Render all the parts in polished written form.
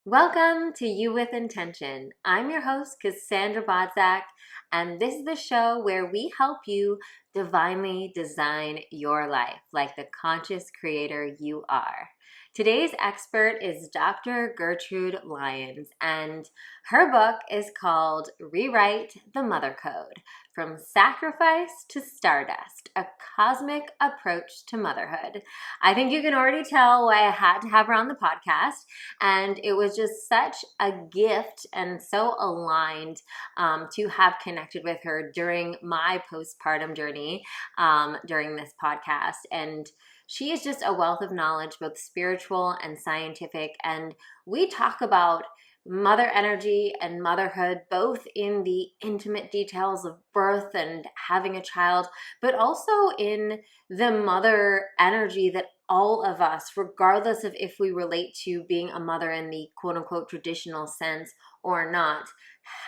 Welcome to You with Intention. I'm your host, Cassandra, and this is the show where we help you divinely design your life like the conscious creator you are. Today's expert is Dr. Gertrude Lyons, and her book is called Rewrite the Mother Code: From Sacrifice to Stardust, a Cosmic Approach to Motherhood. I think you can already tell why I had to have her on the podcast. And it was just such a gift and so aligned to have connected with her during my postpartum journey during this podcast. And she is just a wealth of knowledge, both spiritual and scientific. And we talk about mother energy and motherhood, both in the intimate details of birth and having a child, but also in the mother energy that all of us, regardless of if we relate to being a mother in the quote unquote traditional sense or not,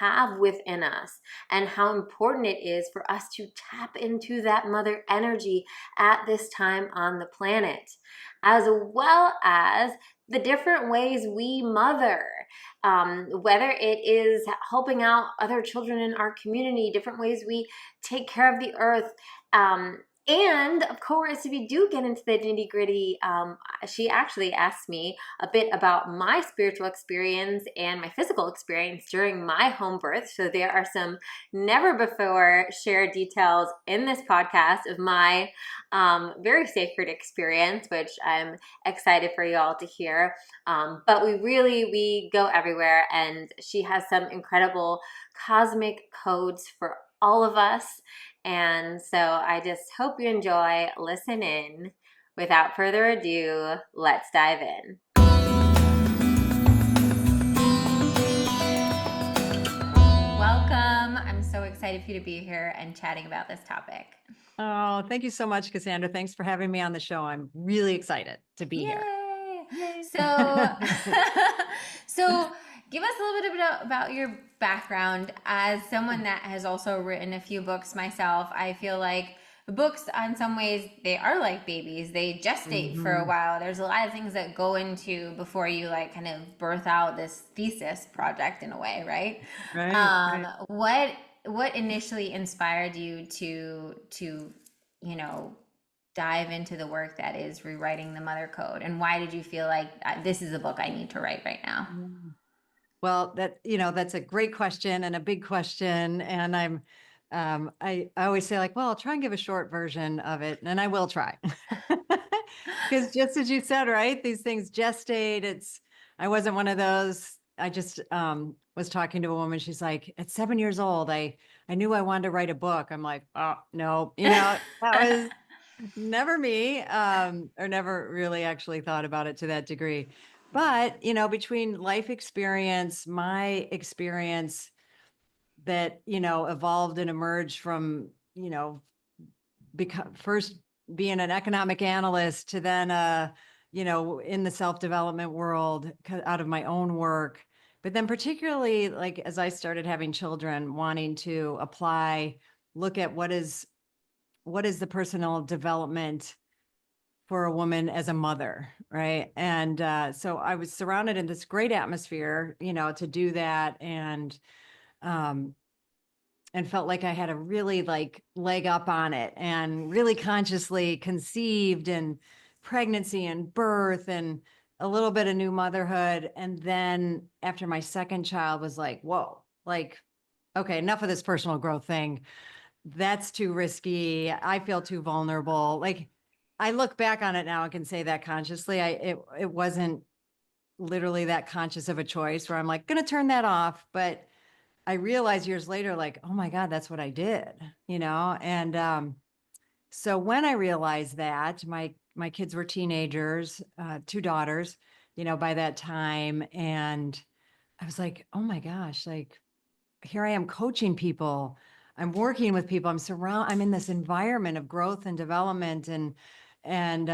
have within us, and how important it is for us to tap into that mother energy at this time on the planet, as well as the different ways we mother, whether it is helping out other children in our community, different ways we take care of the earth. And of course, if you do get into the nitty gritty, she actually asked me a bit about my spiritual experience and my physical experience during my home birth. So there are some never before shared details in this podcast of my very sacred experience, which I'm excited for y'all to hear. But we go everywhere, and she has some incredible cosmic codes for all of us. And so I just hope you enjoy. Listen in. Without further ado, let's dive in. Welcome. I'm so excited for you to be here and chatting about this topic. Oh, thank you so much, Cassandra. Thanks for having me on the show. I'm really excited to be here. Yay! So, so give us a little bit about your background. As someone that has also written a few books myself, I feel like books, in some ways, they are like babies. They gestate for a while. There's a lot of things that go into before you like kind of birth out this thesis project in a way, right? Right. What initially inspired you to dive into the work that is rewriting the mother code, and why did you feel like this is a book I need to write right now? Well, that's a great question and a big question. And I always say like, well, I'll try and give a short version of it, and I will try. Because just as you said, right, these things gestate. I wasn't one of those. I just was talking to a woman. She's like, at 7 years old, I knew I wanted to write a book. I'm like, oh no, that was never me, or never really actually thought about it to that degree. But, between life experience, my experience that, evolved and emerged from, first being an economic analyst to then, in the self-development world out of my own work. But then particularly like as I started having children, wanting to look at what is the personal development for a woman as a mother, right? And so I was surrounded in this great atmosphere, to do that, um, and felt like I had a really like leg up on it, and really consciously conceived and pregnancy and birth and a little bit of new motherhood. And then after my second child was like, whoa, like, okay, enough of this personal growth thing. That's too risky. I feel too vulnerable. Like, I look back on it now and can say that consciously. It wasn't literally that conscious of a choice where I'm like, gonna turn that off. But I realized years later, like, oh my God, that's what I did, And so when I realized that, my kids were teenagers, two daughters, by that time. And I was like, oh my gosh, like, here I am coaching people. I'm working with people. I'm in this environment of growth and development, and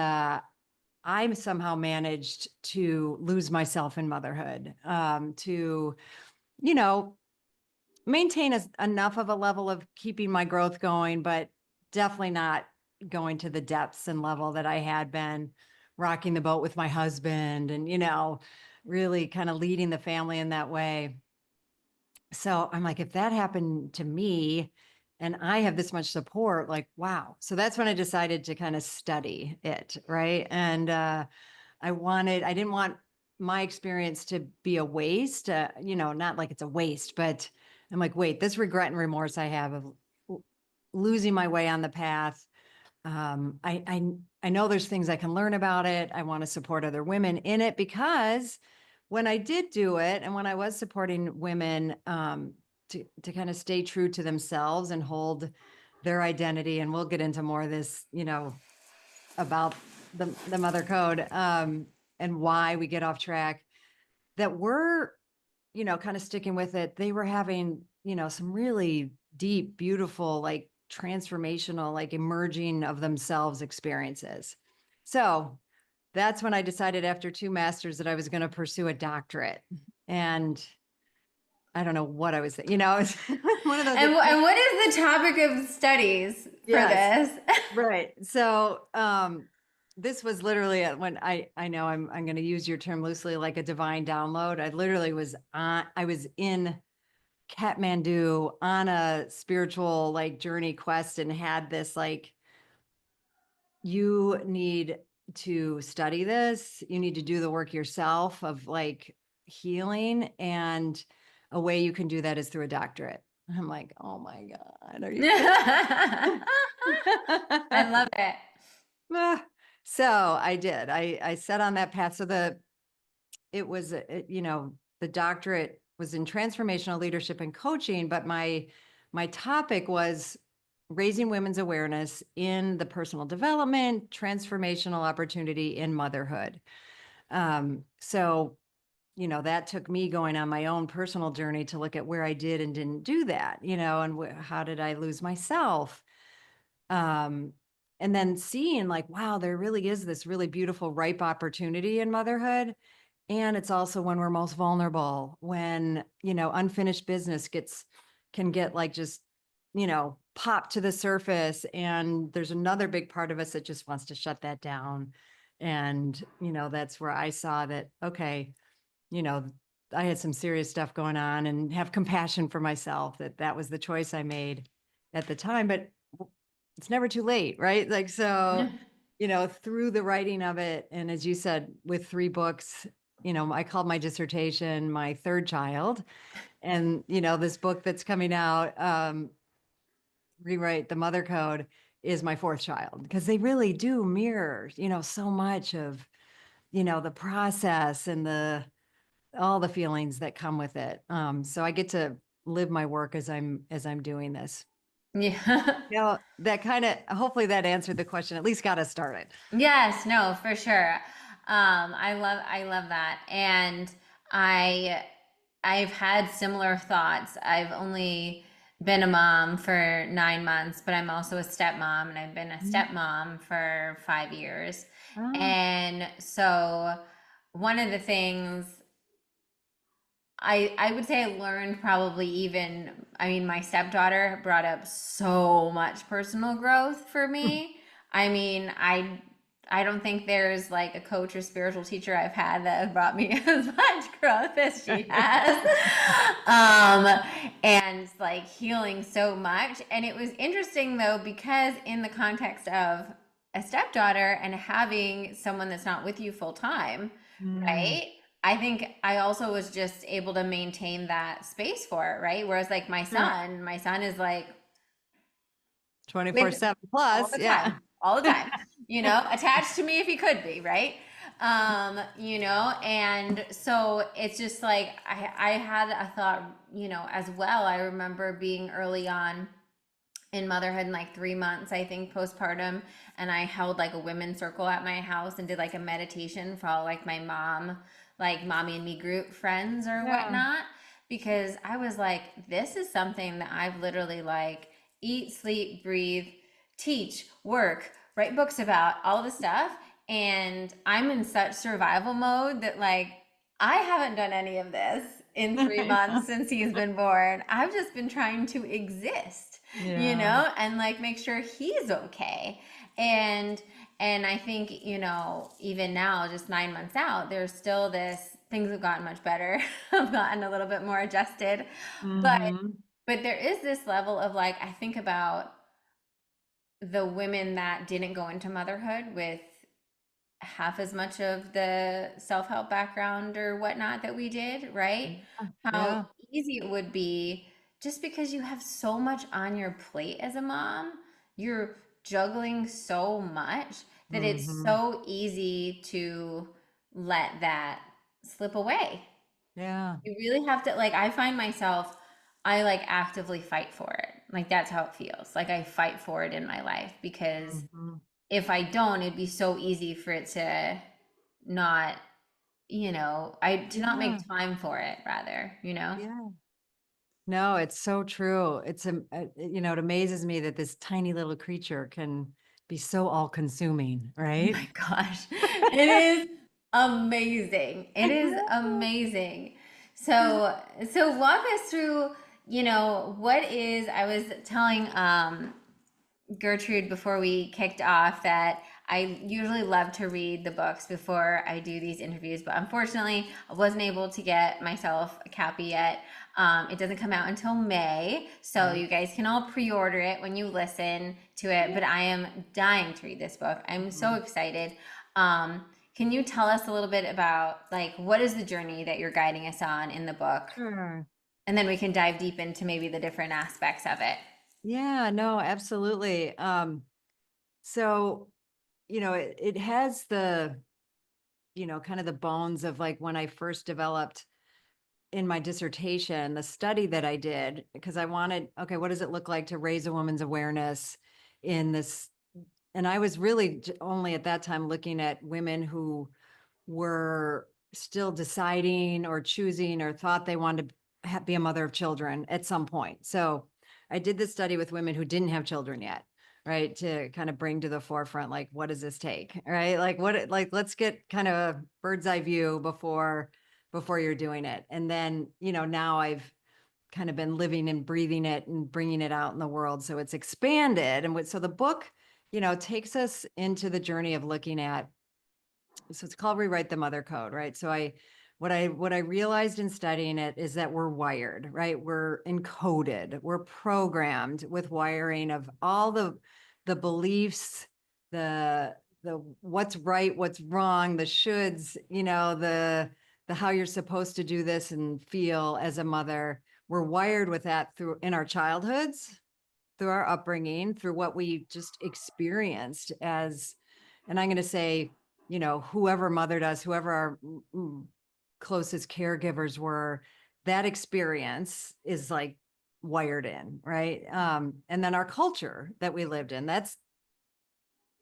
I'm somehow managed to lose myself in motherhood, to, you know, maintain enough of a level of keeping my growth going, but definitely not going to the depths and level that I had been rocking the boat with my husband, and, really kind of leading the family in that way. So I'm like, if that happened to me and I have this much support, like, wow. So that's when I decided to kind of study it. Right. And I didn't want my experience to be a waste, not like it's a waste, but I'm like, wait, this regret and remorse I have of losing my way on the path. I know there's things I can learn about it. I want to support other women in it, because when I did do it and when I was supporting women to kind of stay true to themselves and hold their identity, and we'll get into more of this, about the mother code, and why we get off track, that we're, kind of sticking with it. They were having, some really deep, beautiful, like transformational, like emerging of themselves experiences. So that's when I decided after 2 masters that I was going to pursue a doctorate. And I don't know what I was thinking, it's one of those. And what is the topic of studies for Yes, this? right. So, this was literally when I know I'm going to use your term loosely, like a divine download. I was in Kathmandu on a spiritual like journey quest, and had this like, you need to study this, you need to do the work yourself of like healing, and a way you can do that is through a doctorate. I'm like, oh my God, are you kidding? I love it. So I did. I set on that path. So the doctorate was in transformational leadership and coaching, but my topic was raising women's awareness in the personal development, transformational opportunity in motherhood. So that took me going on my own personal journey to look at where I did and didn't do that, and how did I lose myself? And then seeing like, wow, there really is this really beautiful, ripe opportunity in motherhood. And it's also when we're most vulnerable, when, unfinished business can get like just, popped to the surface. And there's another big part of us that just wants to shut that down. And, that's where I saw that, okay, you know, I had some serious stuff going on, and have compassion for myself, that was the choice I made at the time. But it's never too late, right? Like, so, through the writing of it, and as you said, with 3 books, I called my dissertation my third child. And, this book that's coming out, Rewrite the Mother Code, is my 4th child, because they really do mirror, so much of, the process and all the feelings that come with it. So I get to live my work as I'm doing this. Yeah. That kind of, hopefully that answered the question, at least got us started. Yes, no, for sure. I love that. And I I've had similar thoughts. I've only been a mom for 9 months, but I'm also a stepmom, and I've been a stepmom for 5 years. Oh, And so one of the things I would say I learned probably even, I mean, my stepdaughter brought up so much personal growth for me. I mean, I don't think there's like a coach or spiritual teacher I've had that has brought me as much growth as she has. And like healing so much. And it was interesting though, because in the context of a stepdaughter and having someone that's not with you full time, Mm. right? I think I also was just able to maintain that space for it, right? Whereas like Sure. my son is like with 24/7 all plus. the Yeah. time, all the time, attached to me if he could be, right? And so it's just like I had a thought, as well. I remember being early on in motherhood, in like 3 months, I think, postpartum, and I held like a women's circle at my house and did like a meditation for all like my mom, like mommy and me group friends or Yeah. whatnot, because I was like, this is something that I've literally like eat, sleep, breathe, teach, work, write books about, all the stuff. And I'm in such survival mode that like I haven't done any of this in 3 months since he's been born. I've just been trying to exist, Yeah. and like make sure he's okay. And I think, even now, just 9 months out, there's still this things have gotten much better. I've gotten a little bit more adjusted. But Mm-hmm. there is this level of like, I think about the women that didn't go into motherhood with half as much of the self-help background or whatnot that we did, right? Yeah. How Yeah. easy it would be just because you have so much on your plate as a mom, you're juggling so much that it's Mm-hmm. so easy to let that slip away. Yeah. You really have to, like, I find myself, I like actively fight for it. Like, that's how it feels. Like, I fight for it in my life because Mm-hmm. if I don't, it'd be so easy for it to not, to not Yeah. make time for it, rather, you know? Yeah. No, it's so true. It amazes me that this tiny little creature can be so all consuming, Oh right? my gosh. It is amazing. It I is know. amazing. So walk us through, what is, I was telling Gertrude before we kicked off that I usually love to read the books before I do these interviews, but unfortunately, I wasn't able to get myself a copy yet. It doesn't come out until May, so Right. you guys can all pre-order it when you listen to it. Yeah. But I am dying to read this book. I'm so Mhm. excited. Can you tell us a little bit about like what is the journey that you're guiding us on in the book? Sure. And then we can dive deep into maybe the different aspects of it. Yeah, no, absolutely. So, it has the, kind of the bones of like when I first developed in my dissertation, the study that I did, because I wanted, okay, what does it look like to raise a woman's awareness in this? And I was really only at that time looking at women who were still deciding or choosing or thought they wanted to be a mother of children at some point. So I did this study with women who didn't have children yet, right? To kind of bring to the forefront, like, what does this take? Right? Like, let's get kind of a bird's eye view before you're doing it. And then, now I've kind of been living and breathing it and bringing it out in the world. So it's expanded. And so the book, takes us into the journey of looking at, so it's called Rewrite the Mother Code, right? So what I realized in studying it is that we're wired, right? We're encoded, we're programmed with wiring of all the beliefs, the what's right, what's wrong, the shoulds, the how you're supposed to do this and feel as a mother. We're wired with that through in our childhoods, through our upbringing, through what we just experienced as, and I'm going to say, whoever mothered us, whoever our closest caregivers were, that experience is like wired in, right? And then our culture that we lived in, that's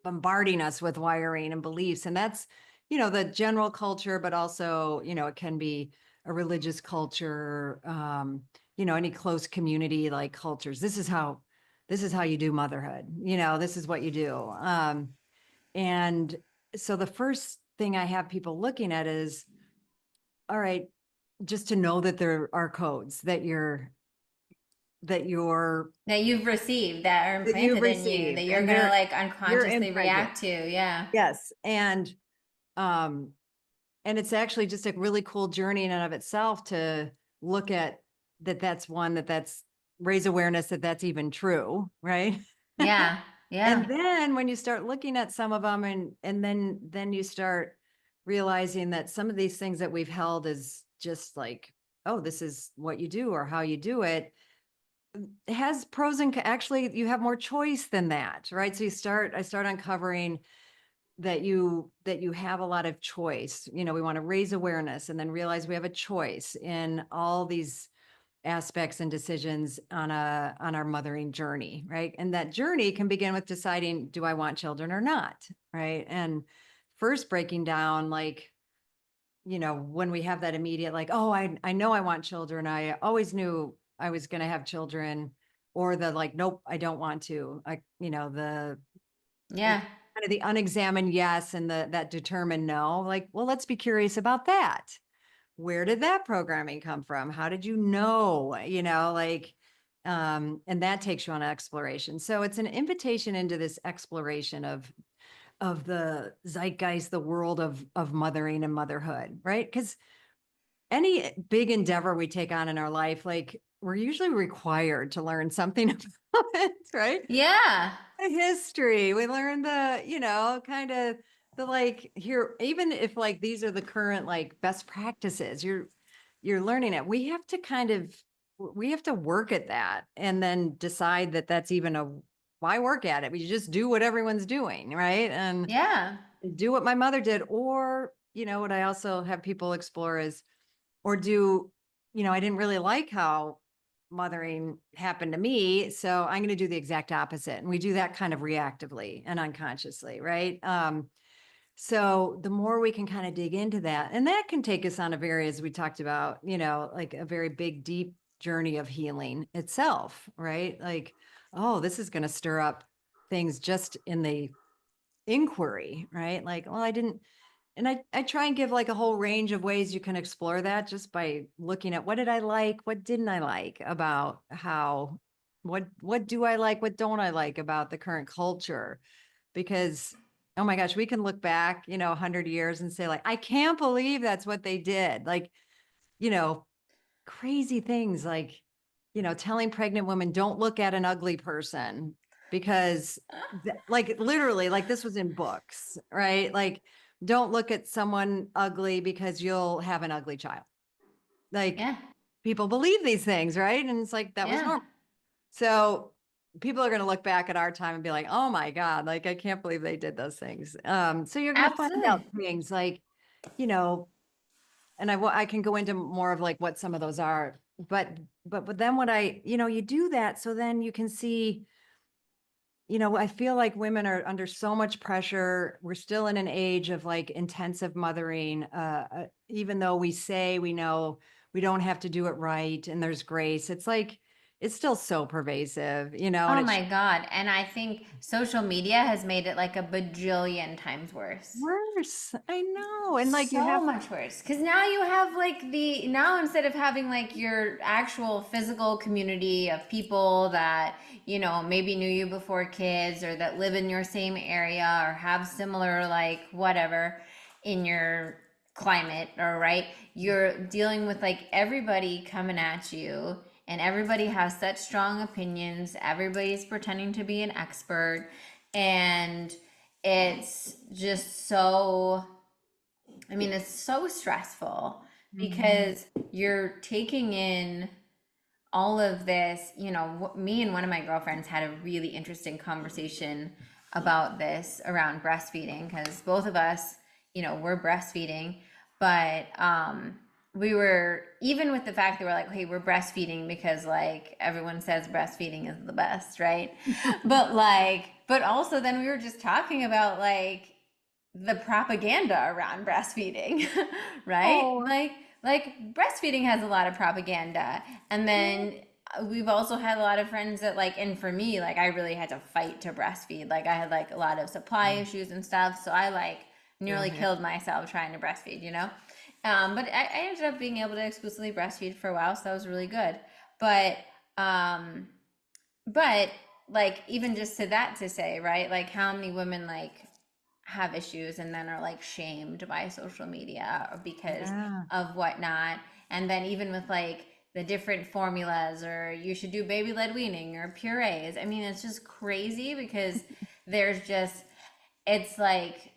bombarding us with wiring and beliefs. And that's, the general culture, but also, it can be a religious culture, any close community like cultures. This is how you do motherhood. This is what you do. And so the first thing I have people looking at is, all right, just to know that there are codes that you're That you've received that are that you've implanted in you that received, you're and gonna they're like you're unconsciously imprinted. react to. Yeah. Yes. Um, and it's actually just a really cool journey in and of itself to look at that's one that's raise awareness that that's even true, right? Yeah. Yeah. And then when you start looking at some of them, and then you start realizing that some of these things that we've held as just like, oh, this is what you do or how you do it, has pros and actually you have more choice than that, right? So I start uncovering that you have a lot of choice. We want to raise awareness and then realize we have a choice in all these aspects and decisions on our mothering journey, right? And that journey can begin with deciding, do I want children or not, right? And first breaking down, like, when we have that immediate, like, oh, I know I want children, I always knew I was going to have children, or the like, nope, I don't want to, the Yeah. kind of the unexamined yes and that determined no. Like, well, let's be curious about that. Where did that programming come from? How did you know? Like, and that takes you on exploration. So it's an invitation into this exploration of the zeitgeist, the world of mothering and motherhood, right? Because any big endeavor we take on in our life, like we're usually required to learn something about it, right? Yeah. The history, we learn the, kind of the like here, even if like these are the current like best practices, you're learning it. We have to work at that and then decide that that's even why work at it? We just do what everyone's doing, right? And Yeah. do what my mother did. Or, what I also have people explore is, or do, I didn't really like how mothering happened to me. So I'm going to do the exact opposite. And we do that kind of reactively and unconsciously, right? So the more we can kind of dig into that, and that can take us on a very, as we talked about, like a very big, deep journey of healing itself, right? Like, oh, this is going to stir up things just in the inquiry, right? Like, well, I didn't, and I try and give like a whole range of ways you can explore that just by looking at what did I like, what didn't I like about how, what do I like, what don't I like about the current culture? Because, oh my gosh, we can look back, 100 years and say like, I can't believe that's what they did. Like, you know, crazy things like, telling pregnant women, don't look at an ugly person because like literally, like this was in books, right? Like, don't look at someone ugly because you'll have an ugly child. Like Yeah. people believe these things, right? And it's like, that was Yeah. normal. So people are going to look back at our time and be like, oh my God, like, I can't believe they did those things. So you're going to find Absolutely. out things like, you know, and I can go into more of like what some of those are, but then what you do that. So then you can see, I feel like women are under so much pressure. We're still in an age of like intensive mothering. Even though we say we know we don't have to do it right and there's grace, it's like, it's still so pervasive, and Oh it's my God. And I think social media has made it like a bajillion times worse. worse. I know. And like you So have, much worse. Because now you have like now instead of having like your actual physical community of people that, maybe knew you before kids or that live in your same area or have similar, like, whatever in your climate, or right, you're dealing with like everybody coming at you and everybody has such strong opinions. Everybody's pretending to be an expert. And it's just so, I mean, it's so stressful Mhm. because you're taking in all of this. Me and one of my girlfriends had a really interesting conversation about this around breastfeeding because both of us, we're breastfeeding, but we were, even with the fact that we're like, hey, we're breastfeeding because like everyone says breastfeeding is the best, right? But also then we were just talking about like the propaganda around breastfeeding, right? Oh, Like breastfeeding has a lot of propaganda. And yeah. then we've also had a lot of friends that like, and for me, like I really had to fight to breastfeed. Like I had like a lot of supply issues and stuff. So I like Yeah, nearly yeah. killed myself trying to breastfeed. But I ended up being able to exclusively breastfeed for a while, so that was really good. But um but like even just to that to say, right? Like how many women like have issues and then are like shamed by social media or because Yeah. of whatnot. And then even with like the different formulas, or you should do baby led weaning or purees. I mean, it's just crazy because there's just, it's like,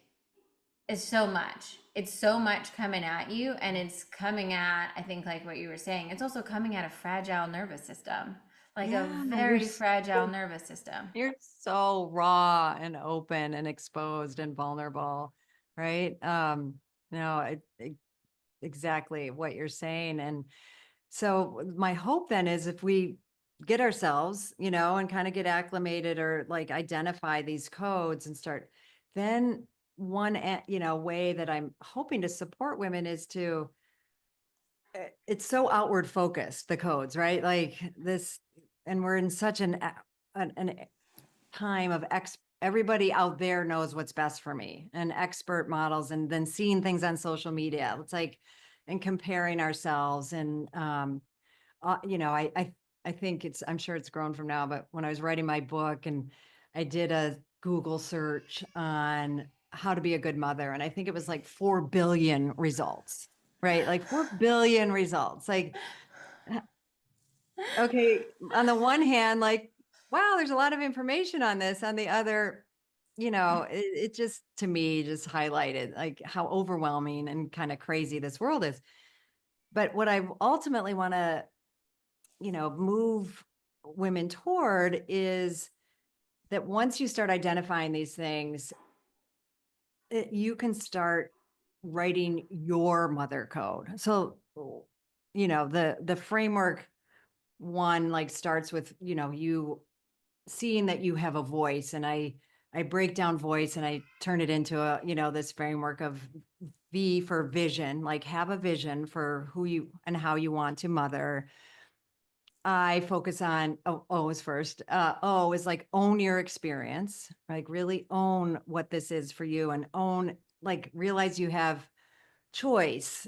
it's so much. It's so much coming at you. And it's coming at, I think, like what you were saying, it's also coming at a fragile nervous system, like a Yeah, very fragile nervous system. you're so raw and open and exposed and vulnerable, right? No, exactly what you're saying. And so my hope then is if we get ourselves, and kind of get acclimated or like identify these codes and start, then one, way that I'm hoping to support women is to, it's so outward focused, the codes, right? Like this, and we're in such an time of everybody out there knows what's best for me and expert models, and then seeing things on social media. It's like, and comparing ourselves. And, I think I'm sure it's grown from now, but when I was writing my book and I did a Google search on how to be a good mother, and I think it was like 4 billion results, right? Like 4 billion results. Like, okay, on the one hand, like, wow, there's a lot of information on this. On the other, it just, to me, just highlighted like how overwhelming and kind of crazy this world is. But what I ultimately want to, move women toward is that once you start identifying these things, you can start writing your mother code. So, the framework one like starts with, you seeing that you have a voice, and I break down voice and I turn it into a, this framework of V for vision, like have a vision for who you and how you want to mother. I focus on O is first. O is like own your experience, like really own what this is for you, and own, like, realize you have choice,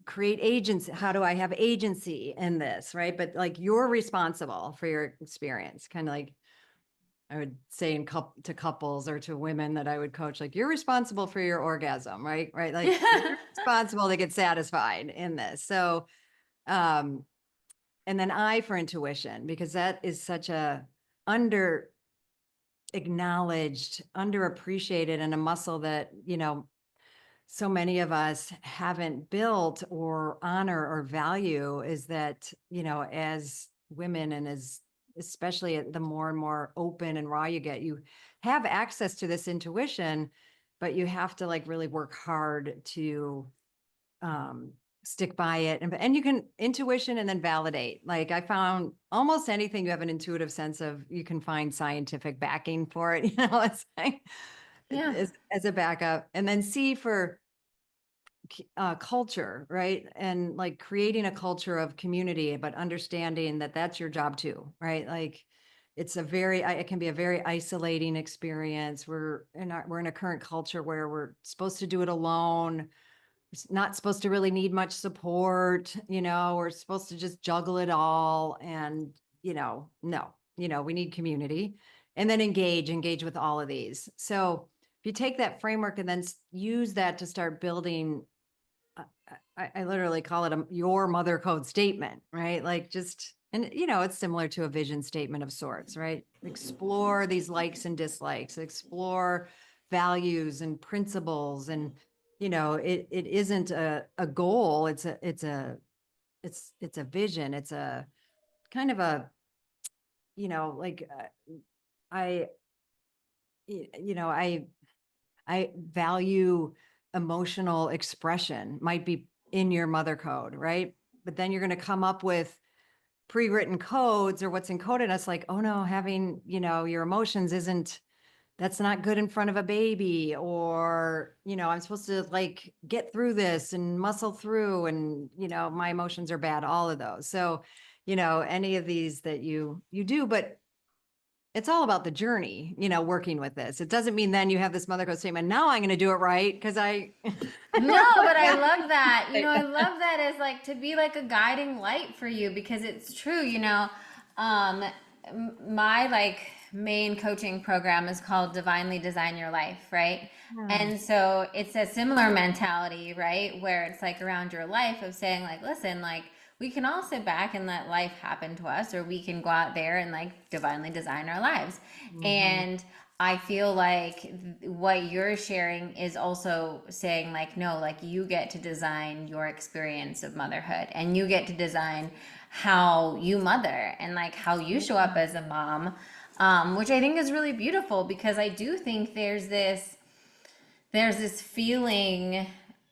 create agency. How do I have agency in this? Right. But like you're responsible for your experience, kind of like I would say to couples or to women that I would coach, like you're responsible for your orgasm, right? Right. Like you're responsible to get satisfied in this. So, um, and then I for intuition, because that is such a under acknowledged, underappreciated, and a muscle that, so many of us haven't built or honor or value, is that, as women, and as especially the more and more open and raw you get, you have access to this intuition, but you have to like really work hard to um stick by it. And you can intuition and then validate. Like I found almost anything you have an intuitive sense of, you can find scientific backing for it. It's like Yeah. as a backup. And then C for culture, right? And like creating a culture of community, but understanding that that's your job too, right? Like it can be a very isolating experience. We're in a current culture where we're supposed to do it alone. It's not supposed to really need much support. We're supposed to just juggle it all. And, no, we need community, and then engage with all of these. So if you take that framework and then use that to start building, I literally call it your mother code statement, right? Like just, and it's similar to a vision statement of sorts, right? Explore these likes and dislikes, explore values and principles. And, it isn't a goal. It's a vision. It's a kind of a, like, I, I value emotional expression, might be in your mother code, right? But then you're going to come up with pre-written codes or what's encoded in us, like, oh no, having, your emotions isn't, that's not good in front of a baby, or, I'm supposed to like get through this and muscle through, and, my emotions are bad, all of those. So, any of these that you do, but it's all about the journey, working with this. It doesn't mean then you have this mother code statement, now I'm going to do it right because I No, but I love that. I love that as like to be like a guiding light for you because it's true, Um, my like main coaching program is called Divinely Design Your Life, right? Yeah. And so it's a similar mentality, right? Where it's like around your life of saying like, listen, like we can all sit back and let life happen to us, or we can go out there and like divinely design our lives. Mhm. And I feel like what you're sharing is also saying like, no, like you get to design your experience of motherhood, and you get to design how you mother and like how you show up as a mom, which I think is really beautiful because I do think there's this feeling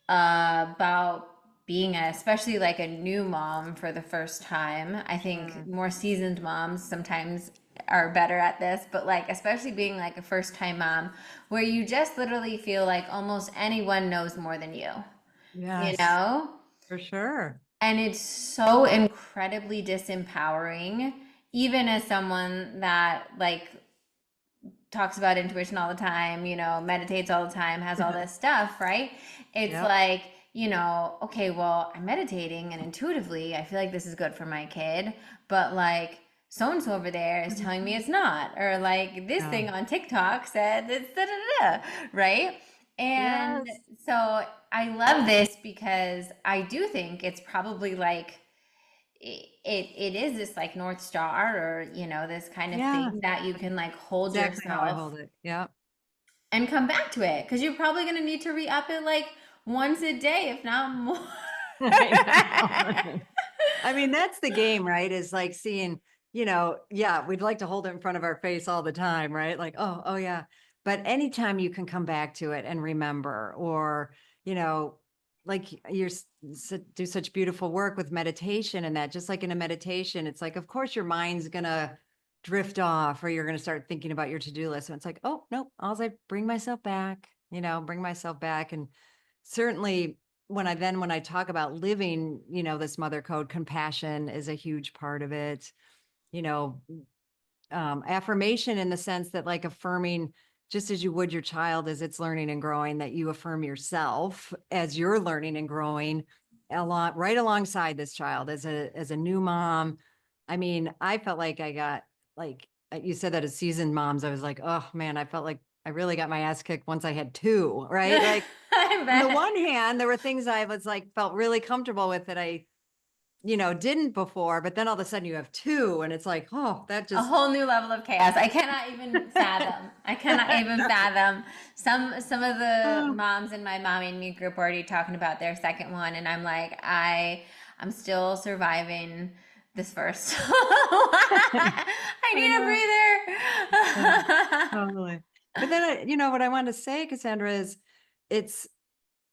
about being especially like a new mom for the first time. I think Mm. more seasoned moms sometimes are better at this, but like especially being like a first time mom where you just literally feel like almost anyone knows more than you, you Yes, know? for sure. And it's so incredibly disempowering, even as someone that like talks about intuition all the time, meditates all the time, has all this stuff, right? It's Yep. like, okay, well, I'm meditating and intuitively, I feel like this is good for my kid, but like so and so over there is telling me it's not, or like this Yeah. thing on TikTok said it's da da da, right? And Yes. so I love this because I do think it's probably like it is this like North Star, or this kind of Yeah. thing that you can like hold Exactly how I yourself hold it. Yeah. and come back to it, because you're probably going to need to re-up it like once a day, if not more. I know. I mean, that's the game, right? Is like seeing, yeah, we'd like to hold it in front of our face all the time, right? Like, oh yeah. But anytime you can come back to it and remember, or, you know, like do such beautiful work with meditation and that, just like in a meditation, it's like, of course, your mind's going to drift off, or you're going to start thinking about your to-do list. And it's like, oh, no, I bring myself back, bring myself back. And certainly when I talk about living, this mother code, compassion is a huge part of it. You know, affirmation in the sense that, like, affirming, just as you would your child as it's learning and growing, that you affirm yourself as you're learning and growing a lot right alongside this child as a new mom. I mean, I felt like I got, like, you said that as seasoned moms, I was like, oh man, I felt like I really got my ass kicked once I had two, right? Like, I on the bet. one hand, there were things I was like, felt really comfortable with that I, didn't before, but then all of a sudden you have two and it's like, oh, that A just, whole new level of chaos. I cannot even fathom. I cannot even fathom. Some of the oh, moms in my mommy and me group are already talking about their second one, and I'm like, I'm still surviving this first. I I know. Yeah, need a breather. totally. But then, what I want to say, Cassandra, is it's,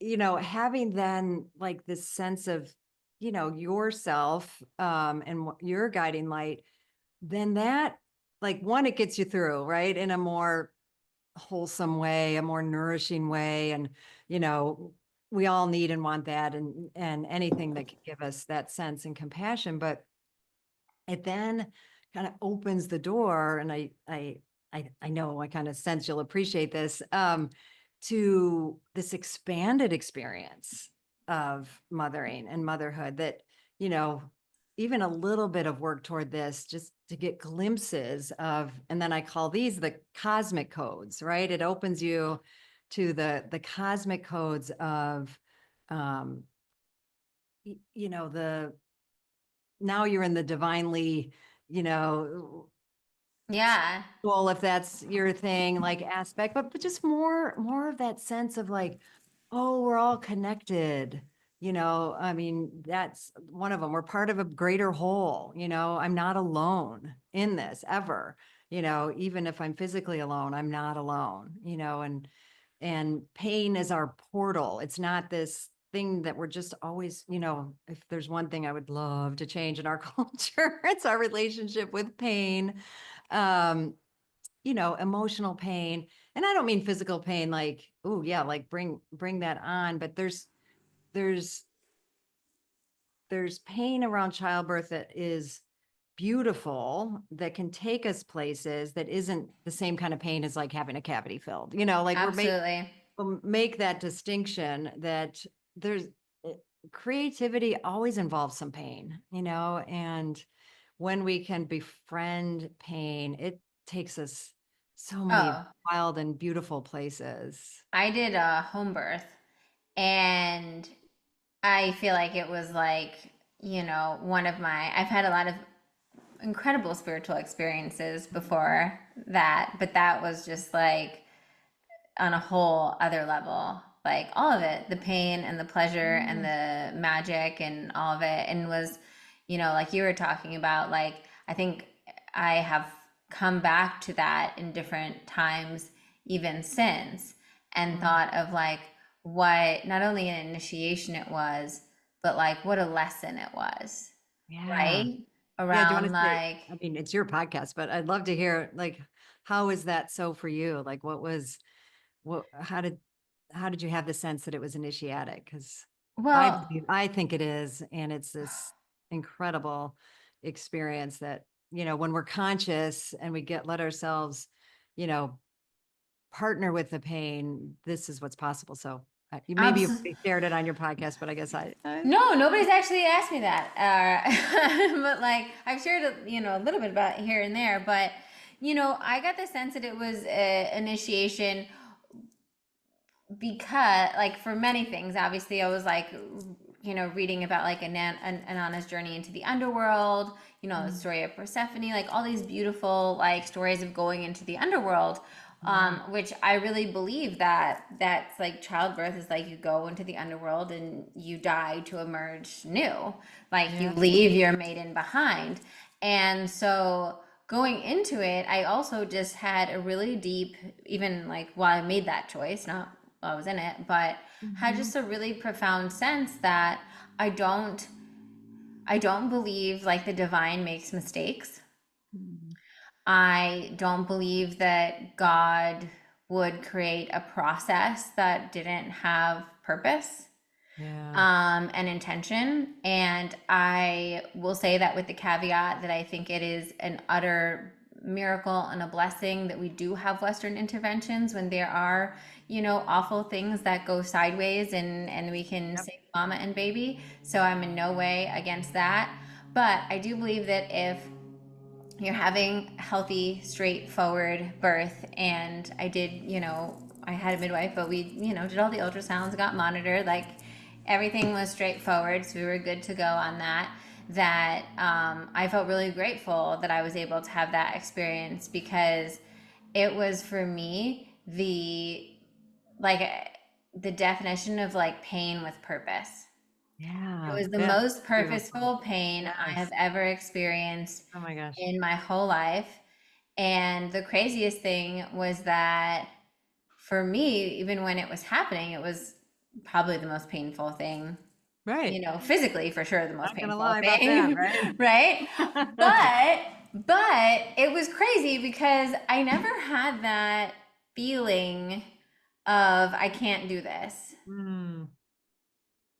having then like this sense of, yourself, and your guiding light, then that, like, one, it gets you through, right? In a more wholesome way, a more nourishing way. And, you know, we all need and want that, and anything that can give us that sense and compassion. But it then kind of opens the door, and I know, I kind of sense you'll appreciate this, to this expanded experience of mothering and motherhood, that, you know even a little bit of work toward this, just to get glimpses of, and then I call these the cosmic codes, right? It opens you to the cosmic codes of, um the, now you're in the divinely, you know Yeah. well, if that's your thing, like, aspect, but just more of that sense of, like, oh, we're all connected. I mean, that's one of them. We're part of a greater whole. I'm not alone in this ever. Even if I'm physically alone, I'm not alone. And pain is our portal. It's not this thing that we're just always, if there's one thing I would love to change in our culture, it's our relationship with pain. Um, emotional pain. And I don't mean physical pain, like, oh yeah, like, bring that on. But there's there's pain around childbirth that is beautiful, that can take us places, that isn't the same kind of pain as like having a cavity filled. Like, Absolutely. we'll make that distinction, that there's eh, creativity always involves some pain, and when we can befriend pain, it takes us so many Oh, wild and beautiful places. I did a home birth, and I feel like it was like, one of my, I've had a lot of incredible spiritual experiences before that, but that was just like on a whole other level. Like all of it, the pain and the pleasure and Yes. the magic and all of it. And was, like you were talking about, like, I think I have come back to that in different times, even since, and Mm. thought of like what not only an initiation it was, but like what a lesson it was, Yeah. right? Yeah. Do you want Around to say, like, I mean, it's your podcast, but I'd love to hear, like, how is that so for you? Like, what, how did you have the sense that it was initiatic? Because well, I think it is, and it's this incredible experience that, when we're conscious and we let ourselves, you know, partner with the pain, this is what's possible. So, maybe you absolutely. shared it on your podcast, but I guess I No, nobody's actually asked me that. But like I've shared, a little bit about here and there. But I got the sense that it was initiation because like for many things, obviously I was like, reading about like an Anna's journey into the underworld, the Mm. story of Persephone, like all these beautiful like stories of going into the underworld, Yeah. which I really believe that that's like childbirth is like you go into the underworld and you die to emerge new, like you Yeah. leave your maiden behind. And so going into it, I also just had a really deep, even like while I made that choice, not while I was in it, but had Hmm. just a really profound sense that I don't I don't believe like the divine makes mistakes. I don't believe that God would create a process that didn't have purpose Yeah. and intention. And I will say that with the caveat that I think it is an utter miracle and a blessing that we do have Western interventions when there are, awful things that go sideways and we can Yep. save mama and baby. So I'm in no way against that. But I do believe that if you're having healthy, straightforward birth. And I did, I had a midwife, but we, did all the ultrasounds, got monitored, like everything was straightforward. So we were good to go on that. That I felt really grateful that I was able to have that experience because it was for me like the definition of like pain with purpose. It Yeah. was the That's most beautiful. purposeful pain I have Yes. ever experienced Oh my gosh. in my whole life. And the craziest thing was that for me, even when it was happening, it was probably the most painful thing, Right. physically for sure, the most Not gonna painful lie about that, thing, right? right? But, but it was crazy because I never had that feeling of I can't do this. Mm.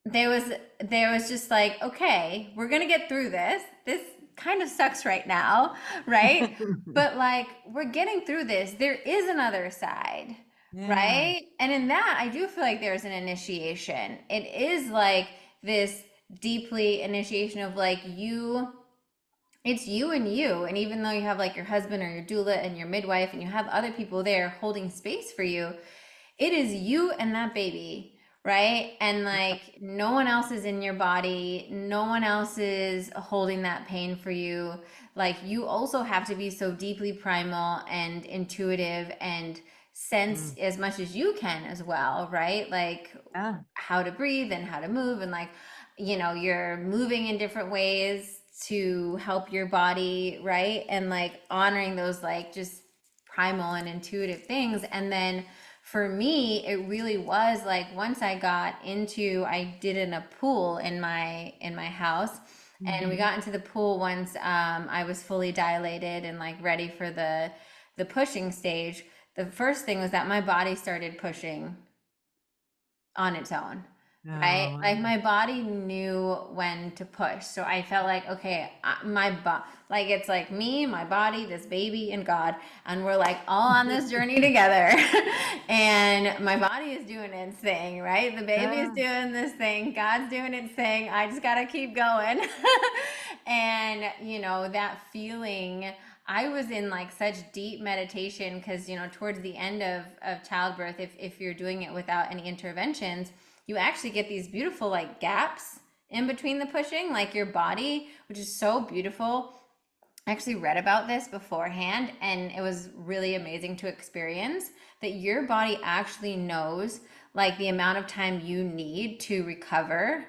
There was just like, okay, we're gonna get through this. This kind of sucks right now, right? But like we're getting through this. There is another side, Yeah. right? And in that, I do feel like there's an initiation. It is like this deeply initiation of like it's you and you. And even though you have like your husband or your doula and your midwife and you have other people there holding space for you, it is you and that baby, right? And like no one else is in your body, no one else is holding that pain for you. Like you also have to be so deeply primal and intuitive and sense Mm. as much as you can as well, right? Like Yeah. how to breathe and how to move and like you're moving in different ways to help your body, right? And like honoring those like just primal and intuitive things. And then for me it really was like once I did in a pool in my house, and we Mhm. got into the pool once I was fully dilated and like ready for the pushing stage. The first thing was that my body started pushing on its own, right? Oh, Like my body knew when to push. So I felt like, okay, like it's like me, my body, this baby, and God, and we're like all on this journey together. And my body is doing its thing, right? The baby is yeah. doing this thing, God's doing its thing. I just gotta keep going. And that feeling. I was in like such deep meditation because towards the end of childbirth, if you're doing it without any interventions, you actually get these beautiful like gaps in between the pushing, like your body, which is so beautiful. I actually read about this beforehand, and it was really amazing to experience that your body actually knows like the amount of time you need to recover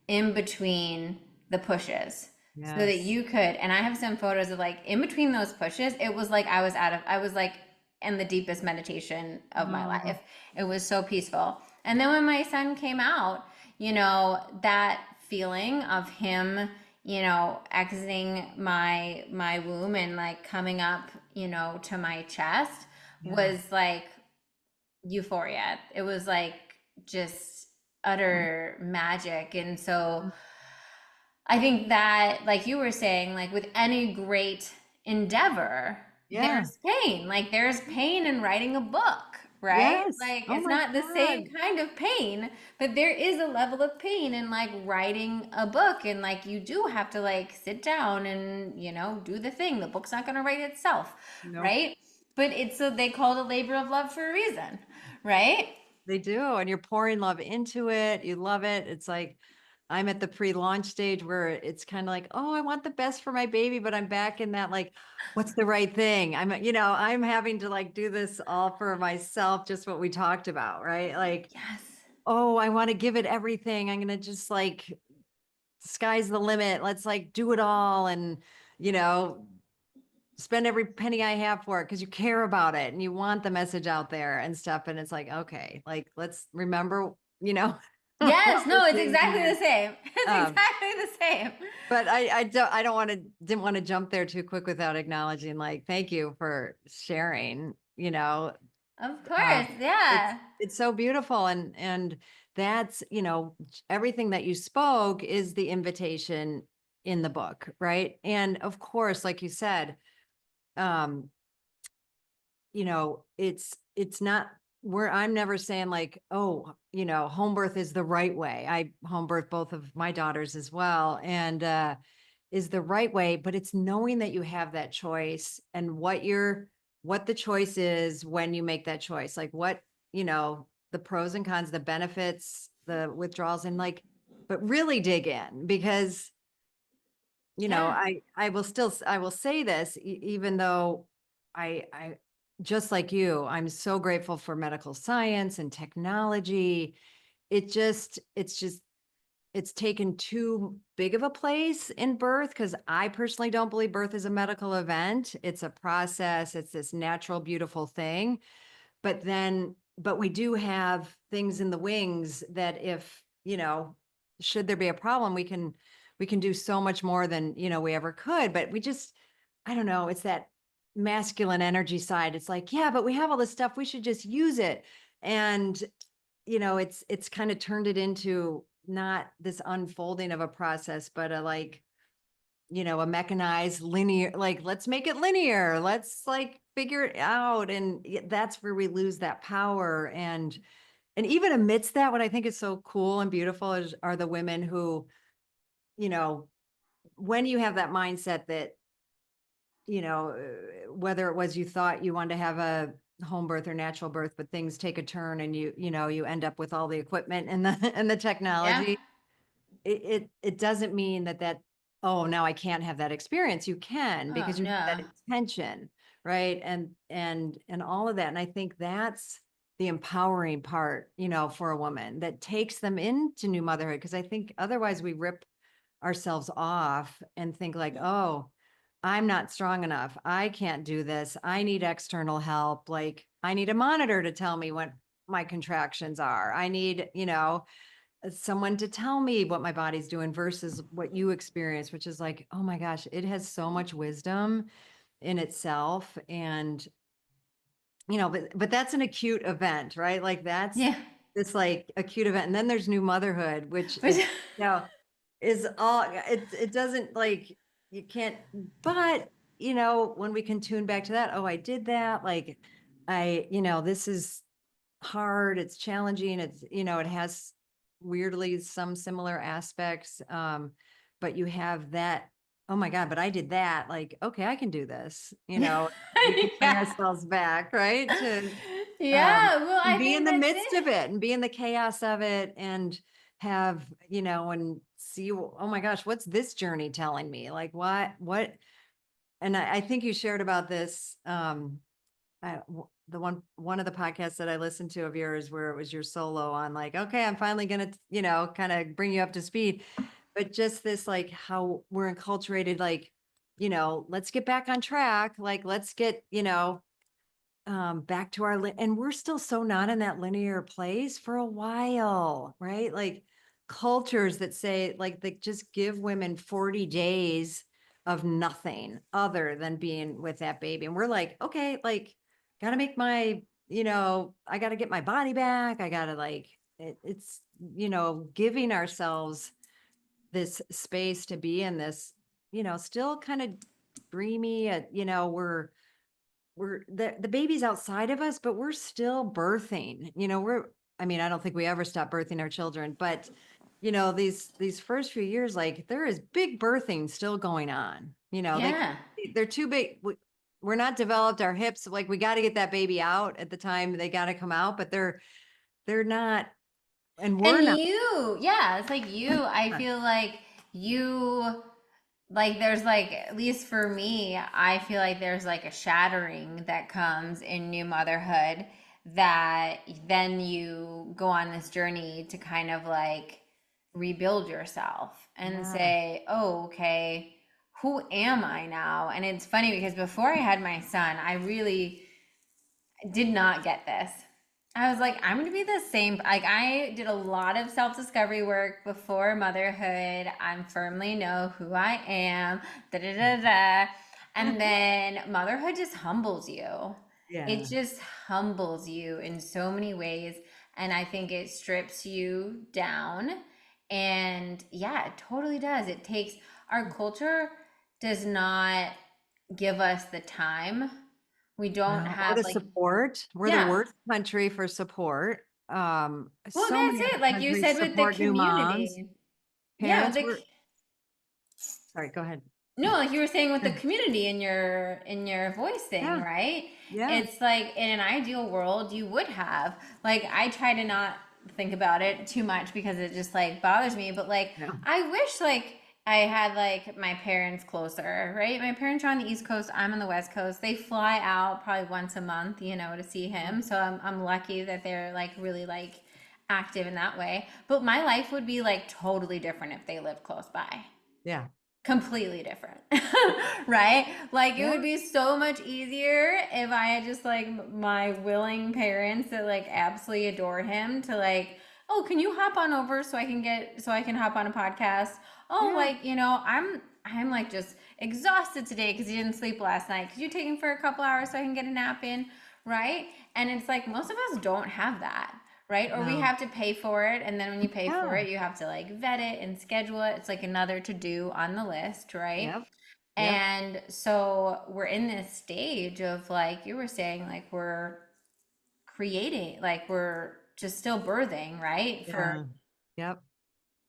in between the pushes so that Yes. you could. And I have some photos of like in between those pushes, it was like I was like in the deepest meditation of my Oh, life. It was so peaceful. And then when my son came out, that feeling of him exiting my womb and like coming up to my chest yeah. was like euphoria. It was like just utter magic. And so I think that, like you were saying, like with any great endeavor, Yeah. there's pain. Like there's pain in writing a book, right? Yes. Like Oh it's my not the same God. kind of pain, but there is a level of pain in like writing a book. And like you do have to like sit down and, do the thing. The book's not going to write itself, Nope. right? But they call it a labor of love for a reason, right? They do. And you're pouring love into it. You love it. It's like, I'm at the pre-launch stage where it's kind of like, oh, I want the best for my baby, but I'm back in that, like, what's the right thing? I'm having to like do this all for myself, just what we talked about, right? Like, Yes. oh, I want to give it everything. I'm going to just like, sky's the limit. Let's like do it all. And, you know, spend every penny I have for it because you care about it and you want the message out there and stuff. And it's like, okay, like let's remember, what Yes, we're no, it's doing exactly the here. same. It's Um, exactly the same. but I don't want to didn't want to jump there too quick without acknowledging, like, thank you for sharing, Of um, course, yeah. it's so beautiful. And that's, everything that you spoke is the invitation in the book. Right. And of course, like you said, um, it's not where I'm never saying like, oh, home birth is the right way. I home birth both of my daughters as well. And, is the right way, but it's knowing that you have that choice and what the choice is when you make that choice, like what, the pros and cons, the benefits, the withdrawals, and like, but really dig in because, Yeah. I will say this, even though I just like you, I'm so grateful for medical science and technology. It's taken too big of a place in birth because I personally don't believe birth is a medical event. It's a process. It's this natural, beautiful thing. But we do have things in the wings that if, should there be a problem, we can do so much more than, we ever could. But I don't know, it's that masculine energy side. It's like, yeah, but we have all this stuff. We should just use it. And, it's kind of turned it into not this unfolding of a process, but a mechanized linear, like, let's make it linear. Let's like figure it out. And that's where we lose that power. And even amidst that, what I think is so cool and beautiful are the women who, you know, when you have that mindset that, whether it was you thought you wanted to have a home birth or natural birth, but things take a turn and you end up with all the equipment and the and the Yeah. technology. It doesn't mean that, oh, now I can't have that experience. You can, Oh, because you have no. that intention, right? And all of that. And I think that's the empowering part, for a woman that takes them into new motherhood. Because I think otherwise we rip ourselves off and think like, oh, I'm not strong enough. I can't do this. I need external help. Like, I need a monitor to tell me what my contractions are. I need, someone to tell me what my body's doing versus what you experience, which is like, oh my gosh, it has so much wisdom in itself. And, but that's an acute event, right? Like that's Yeah. this like acute event. And then there's new motherhood, which But is all it doesn't like you can't, but when we can tune back to that, oh, I did that. Like this is hard, it's challenging, it has weirdly some similar aspects, but you have that, oh my god, but I did that, like, okay, I can do this, we can bring yeah. ourselves back, right, to Yeah, well, I be in think the that's midst of it. it and be in the chaos of it and have, and see, oh my gosh, what's this journey telling me, like what. And I think you shared about this, the one of the podcasts that I listened to of yours where it was your solo on like, okay, I'm finally gonna, kind of bring you up to speed. But just this, like, how we're enculturated, like, let's get back on track. Like, let's get, back to and we're still so not in that linear place for a while, right? Like cultures that say like they just give women 40 days of nothing other than being with that baby. And we're like, okay, like gotta make my, I gotta get my body back. I gotta like it's, giving ourselves this space to be in this, still kind of dreamy, we're the baby's outside of us, but we're still birthing. I mean, I don't think we ever stop birthing our children, but these first few years, like there is big birthing still going on. Yeah. They're too big. We're not developed our hips. Like we got to get that baby out at the time they got to come out, but they're they're not, and we're And not. you, yeah, it's like you, I feel like you, like there's like, at least for me, I feel like there's like a shattering that comes in new motherhood, that then you go on this journey to kind of like rebuild yourself and Yeah. say, oh, okay, who am I now? And it's funny because before I had my son, I really did not get this. I was like, I'm going to be the same. Like, I did a lot of self discovery work before motherhood. I firmly know who I am. Da da da da. And then motherhood just humbles you. It Yeah. just humbles you in so many ways. And I think it strips you down. And yeah, it totally does. It takes, our culture does not give us the time. We don't No, or have the like, support. We're the yeah. worst country for support. Well, So that's many it. other Like you countries said with the support new moms. community. Yeah, with Parents the were, sorry, go ahead. no, like you were saying with the community in your voice thing, Yeah, right? yeah, It's like in an ideal world you would have. Like I try to not think about it too much because it just like bothers me, but like yeah, I wish like I had like my parents closer, right? My parents are on the East Coast, I'm on the West Coast. They fly out probably once a month, you know, to see him. So I'm lucky that they're like really like active in that way. But my life would be like totally different if they lived close by, yeah, completely different. Right, like it would yeah, be so much easier if I had just like my willing parents that like absolutely adore him to like, oh, can you hop on over so I can get, so I can hop on a podcast. Oh, yeah, like, you know, I'm like just exhausted today because he didn't sleep last night, could you take him for a couple hours so I can get a nap in, right? And it's like most of us don't have that, right? Or we no, have to pay for it. And then when you pay for yeah, it, you have to like vet it and schedule it. It's like another to do on the list, right? yep, yep, And so we're in this stage of like you were saying, like we're creating, like we're just still birthing, right? For, yeah, yep.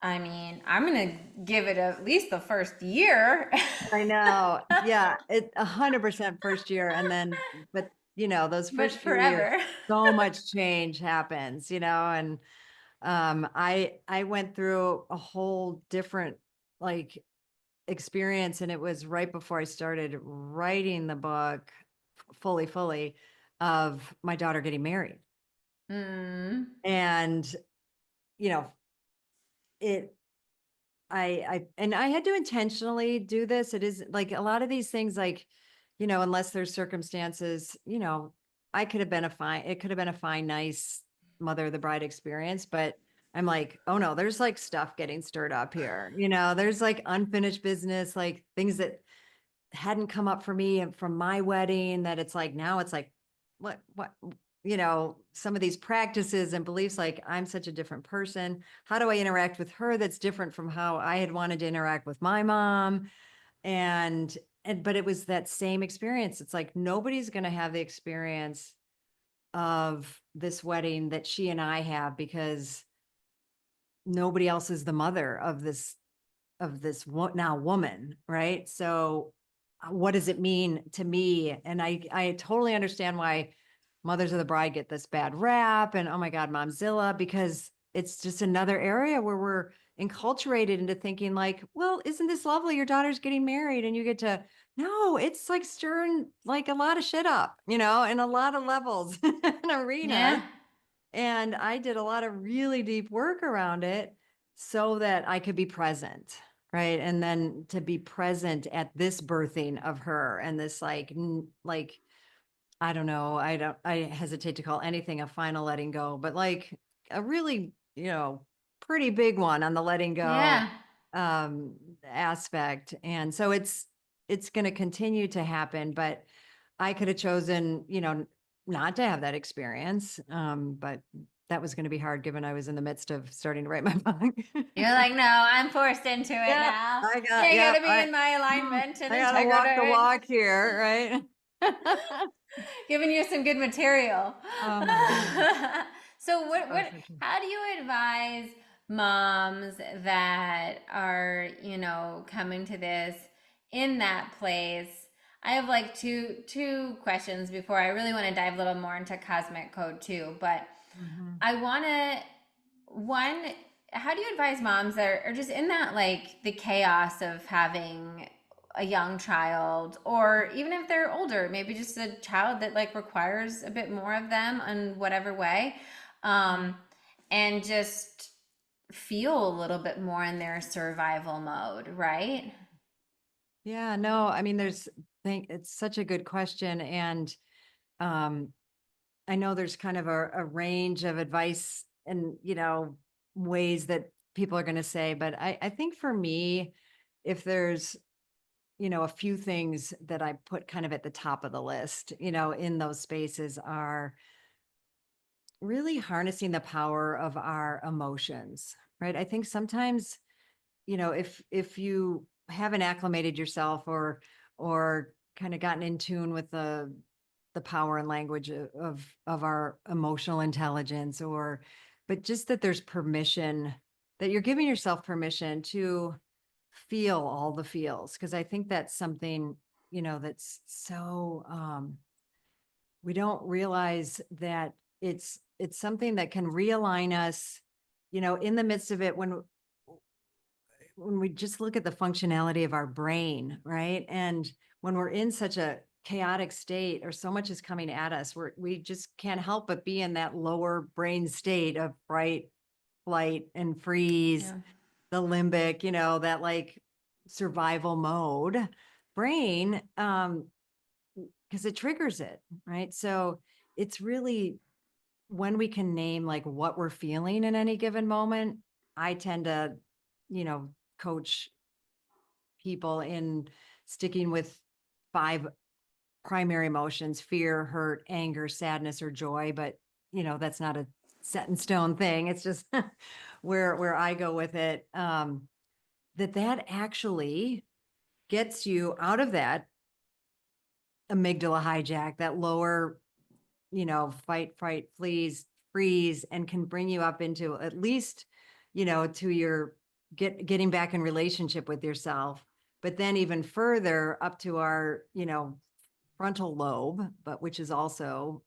I mean, I'm gonna give it at least the first year. I know. Yeah, it 100% first year, and then, but those But first few years, forever. so much change happens, and I went through a whole different like experience, and it was right before I started writing the book fully of my daughter getting married. Mm, And, you know, it and I had to intentionally do this. It is like a lot of these things, like, unless there's circumstances, I could have been a fine, it could have been a fine, nice mother of the bride experience, but I'm like, oh no, there's like stuff getting stirred up here. There's like unfinished business, like things that hadn't come up for me and from my wedding, that it's like, now it's like, what, some of these practices and beliefs, like I'm such a different person. How do I interact with her that's different from how I had wanted to interact with my mom? And, but it was that same experience. It's like, nobody's going to have the experience of this wedding that she and I have, because nobody else is the mother of this now woman, right? So what does it mean to me? And I totally understand why mothers of the bride get this bad rap, and oh my God, Momzilla, because it's just another area where we're enculturated into thinking like, well, isn't this lovely? Your daughter's getting married and you get to, no, it's like stirring like a lot of shit up, in a lot of levels and arenas. yeah. And I did a lot of really deep work around it so that I could be present. Right. And then to be present at this birthing of her, and this like, I don't know, I hesitate to call anything a final letting go, but like a really, pretty big one on the letting go Yeah. aspect. And so it's going to continue to happen, but I could have chosen, not to have that experience. But that was going to be hard given I was in the midst of starting to write my book. You're like, no, I'm forced into it Yep, now. I got, I yep, gotta be in my alignment and I got to walk the integrity. walk here, right? Giving you some good material. Oh my God. So So, what so true. how do you advise moms that are, you know, coming to this in that place? I have like two questions before I really want to dive a little more into cosmic code too, but Mhm. I want to, one, how do you advise moms that are just in that, like, the chaos of having a young child, or even if they're older, maybe just a child that like requires a bit more of them in whatever way, um, and just feel a little bit more in their survival mode, right? Yeah, no, I mean, it's such a good question. And um, I know there's kind of a range of advice and, ways that people are going to say, but I think for me, if there's, a few things that I put kind of at the top of the list, in those spaces are really harnessing the power of our emotions, right? I think sometimes, if you haven't acclimated yourself or kind of gotten in tune with the power and language of our emotional intelligence, but just that there's permission, that you're giving yourself permission to feel all the feels, because I think that's something, that's so we don't realize that it's something that can realign us, in the midst of it, when we just look at the functionality of our brain, right? And when we're in such a chaotic state, or so much is coming at us, we just can't help but be in that lower brain state of fight, flight, and freeze, Yeah. the limbic, that like survival mode brain, because it triggers it, right? So it's really, when we can name like what we're feeling in any given moment, I tend to, you know, coach people in sticking with 5 primary emotions: fear, hurt, anger, sadness, or joy. But, that's not a set in stone thing. It's just where I go with it. That actually gets you out of that amygdala hijack, that lower, fight, fright, freeze, and can bring you up into at least, to your getting back in relationship with yourself. But then even further up to our, frontal lobe, but which is also,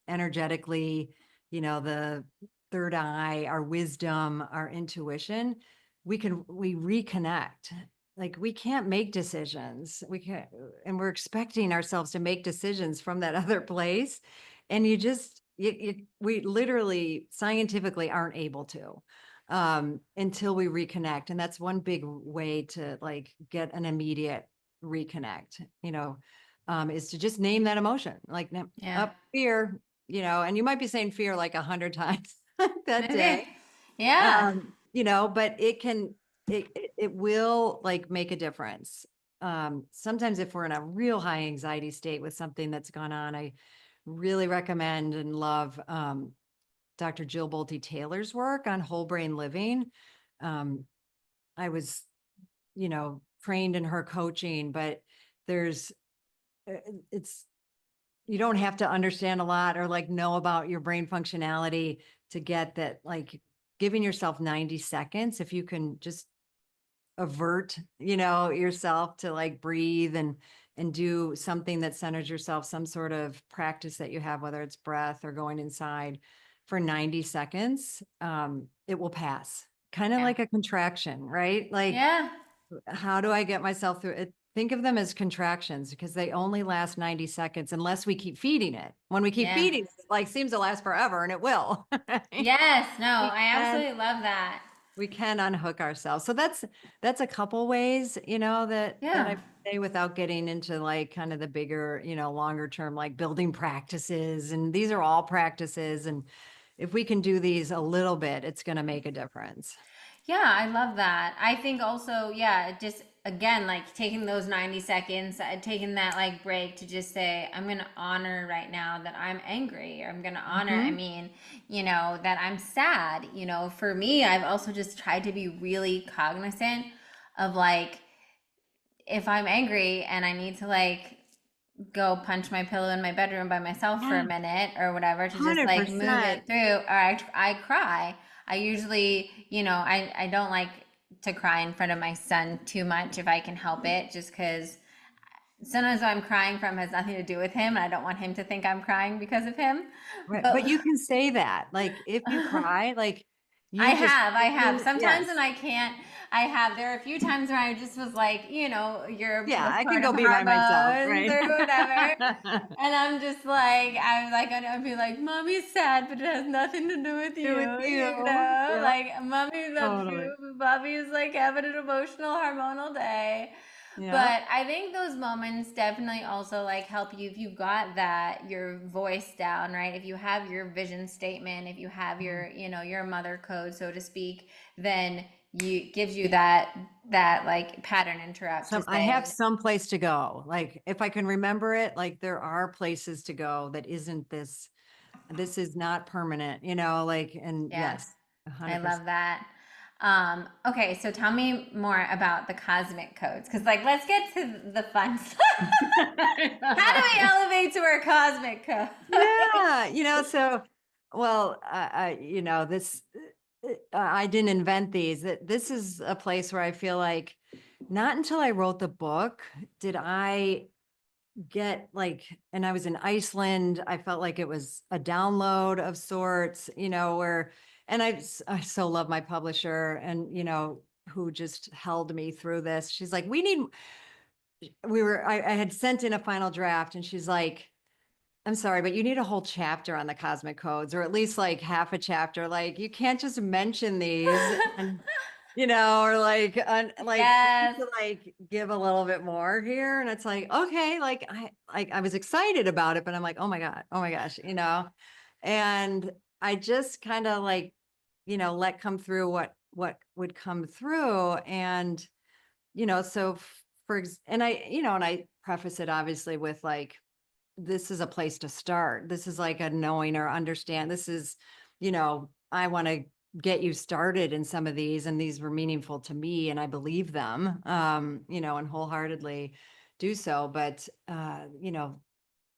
energetically, the third eye, our wisdom, our intuition. We reconnect. Like, we can't make decisions. We can't, and we're expecting ourselves to make decisions from that other place. And we literally scientifically aren't able to, until we reconnect. And that's one big way to like get an immediate reconnect, is to just name that emotion, like Yeah. up fear, and you might be saying fear like 100 times that day. Okay. Yeah. But it will like make a difference. Sometimes if we're in a real high anxiety state with something that's gone on, I really recommend and love Dr. Jill Bolte Taylor's work on whole brain living. Um, I was, trained in her coaching, but there's, it's, you don't have to understand a lot or like know about your brain functionality to get that, like giving yourself 90 seconds, if you can just avert, yourself to like breathe and do something that centers yourself, some sort of practice that you have, whether it's breath or going inside for 90 seconds, it will pass. Kind of Yeah. like a contraction, right? Like, Yeah. how do I get myself through it? Think of them as contractions, because they only last 90 seconds unless we keep feeding it. When we keep Yeah. feeding it, like seems to last forever, and it will. Yes. No, we I can absolutely love that. we can unhook ourselves. So that's a couple ways, that Yeah. I say, without getting into like kind of the bigger, longer term, like building practices. And these are all practices. And if we can do these a little bit, it's going to make a difference. Yeah, I love that. I think also, yeah, just again, like taking those 90 seconds, taking that like break to just say, I'm going to honor right now that I'm angry, or I'm going to honor, I Mhm. mean, that I'm sad. For me, I've also just tried to be really cognizant of like, if I'm angry and I need to like go punch my pillow in my bedroom by myself for a Yeah, minute or whatever to just like move 100%. it through, or I cry. I usually, I don't like to cry in front of my son too much if I can help it, just because Sometimes what I'm crying from has nothing to do with him, and I don't want him to think I'm crying because of him. Right. But But you can say that, like, if you cry, like I you just have, I have. Sometimes when yes. I can't, I have. There are a few times where I just was like, your Yeah, I can go postpartum be by myself, hormones right? or whatever. And I'm just like, I'd be like, Mommy's sad, but it has nothing to do with Do with you, you. Yep, Like, Mommy loves totally. you, but Bobby is like having an emotional hormonal day. Yeah. But I think those moments definitely also like help you if you've got that your voice down, right? If you have your vision statement, if you have Mhm. your mother code, so to speak, then you gives you that like pattern interrupt to Some I have say, some place to go. Like if I can remember it, like there are places to go that isn't this is not permanent, like and yeah, yes, I 100%. love that. Okay, so tell me more about the cosmic codes, because like let's get to the fun stuff. How do we elevate to our cosmic code? Yeah, so well, this I didn't invent these. This is a place where I feel like not until I wrote the book did I get like, and I was in Iceland, I felt like it was a download of sorts, where, and I so love my publisher and, who just held me through this. She's like, I had sent in a final draft and she's like, I'm sorry, but you need a whole chapter on the cosmic codes, or at least like half a chapter. Like you can't just mention these and, or you need Yes. to like give a little bit more here. And it's like, okay, I was excited about it, but I'm like, oh my God, oh my gosh, and I just kind of like, let come through what would come through. And, so and I preface it obviously with like, this is a place to start. This is like a knowing or understand. This is, I want to get you started in some of these, and these were meaningful to me, and I believe them, and wholeheartedly do so. But,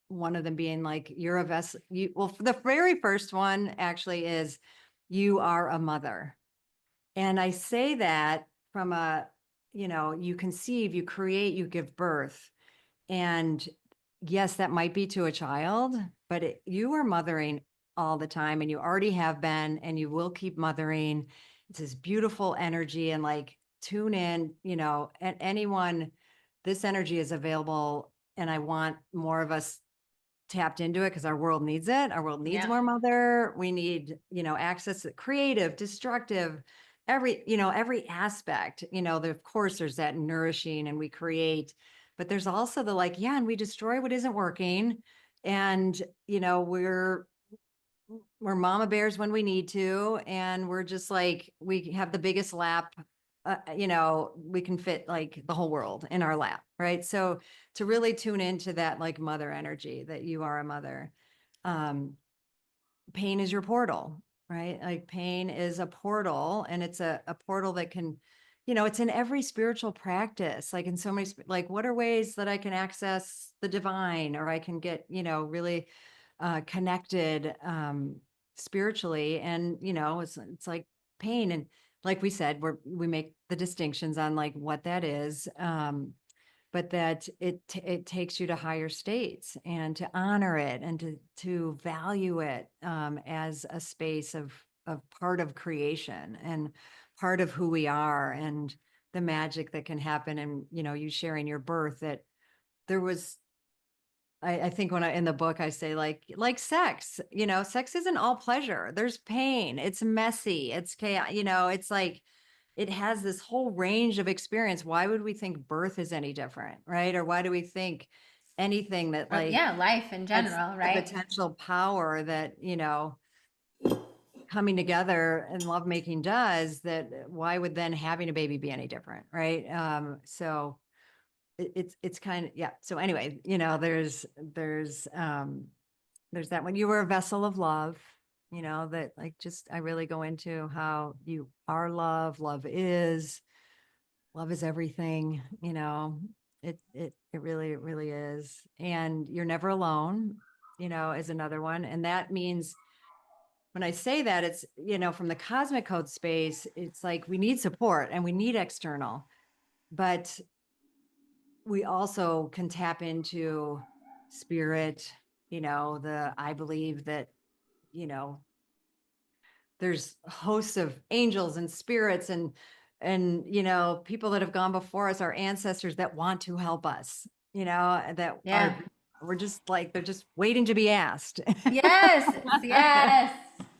one of them being like, you're a vessel. Well, the very first one actually is, you are a mother. And I say that from you conceive, you create, you give birth. And yes, that might be to a child, but you are mothering all the time and you already have been and you will keep mothering. It's this beautiful energy and like tune in, and anyone, this energy is available. And I want more of us tapped into it because our world needs it. Our world needs Yeah. more mother. We need, access to creative, destructive, every aspect, of course there's that nourishing and we create, but there's also the like, yeah, and we destroy what isn't working. And, we're mama bears when we need to. And we're just like, we have the biggest lap, we can fit like the whole world in our lap. Right. So to really tune into that, like mother energy, that you are a mother. Um, Pain is your portal, right? Like pain is a portal, and it's a portal that can, it's in every spiritual practice. Like in so many, like what are ways that I can access the divine, or I can get, really connected spiritually. And, it's like pain. And like we said, we make the distinctions on like what that is. But that it takes you to higher states, and to honor it, and to value it as a space of part of creation and part of who we are, and the magic that can happen. And you sharing your birth, that there was, I think when in the book I say like sex, sex isn't all pleasure. There's pain. It's messy. It's chaos. It's like it has this whole range of experience. Why would we think birth is any different, right? Or why do we think anything that Or, like yeah, life in that's general, the right? potential power that coming together and lovemaking does, that why would then having a baby be any different, right? So it's kind of, yeah. So anyway, there's that when you were a vessel of love, that like, just, I really go into how you are love. Love is everything, it really is. And you're never alone, is another one. And that means, when I say that, it's, from the cosmic code space, it's like we need support and we need external, but we also can tap into spirit, I believe that, you know, there's hosts of angels and spirits and people that have gone before us, our ancestors that want to help us, that Yeah. are we're just like they're just waiting to be asked. Yes, yes,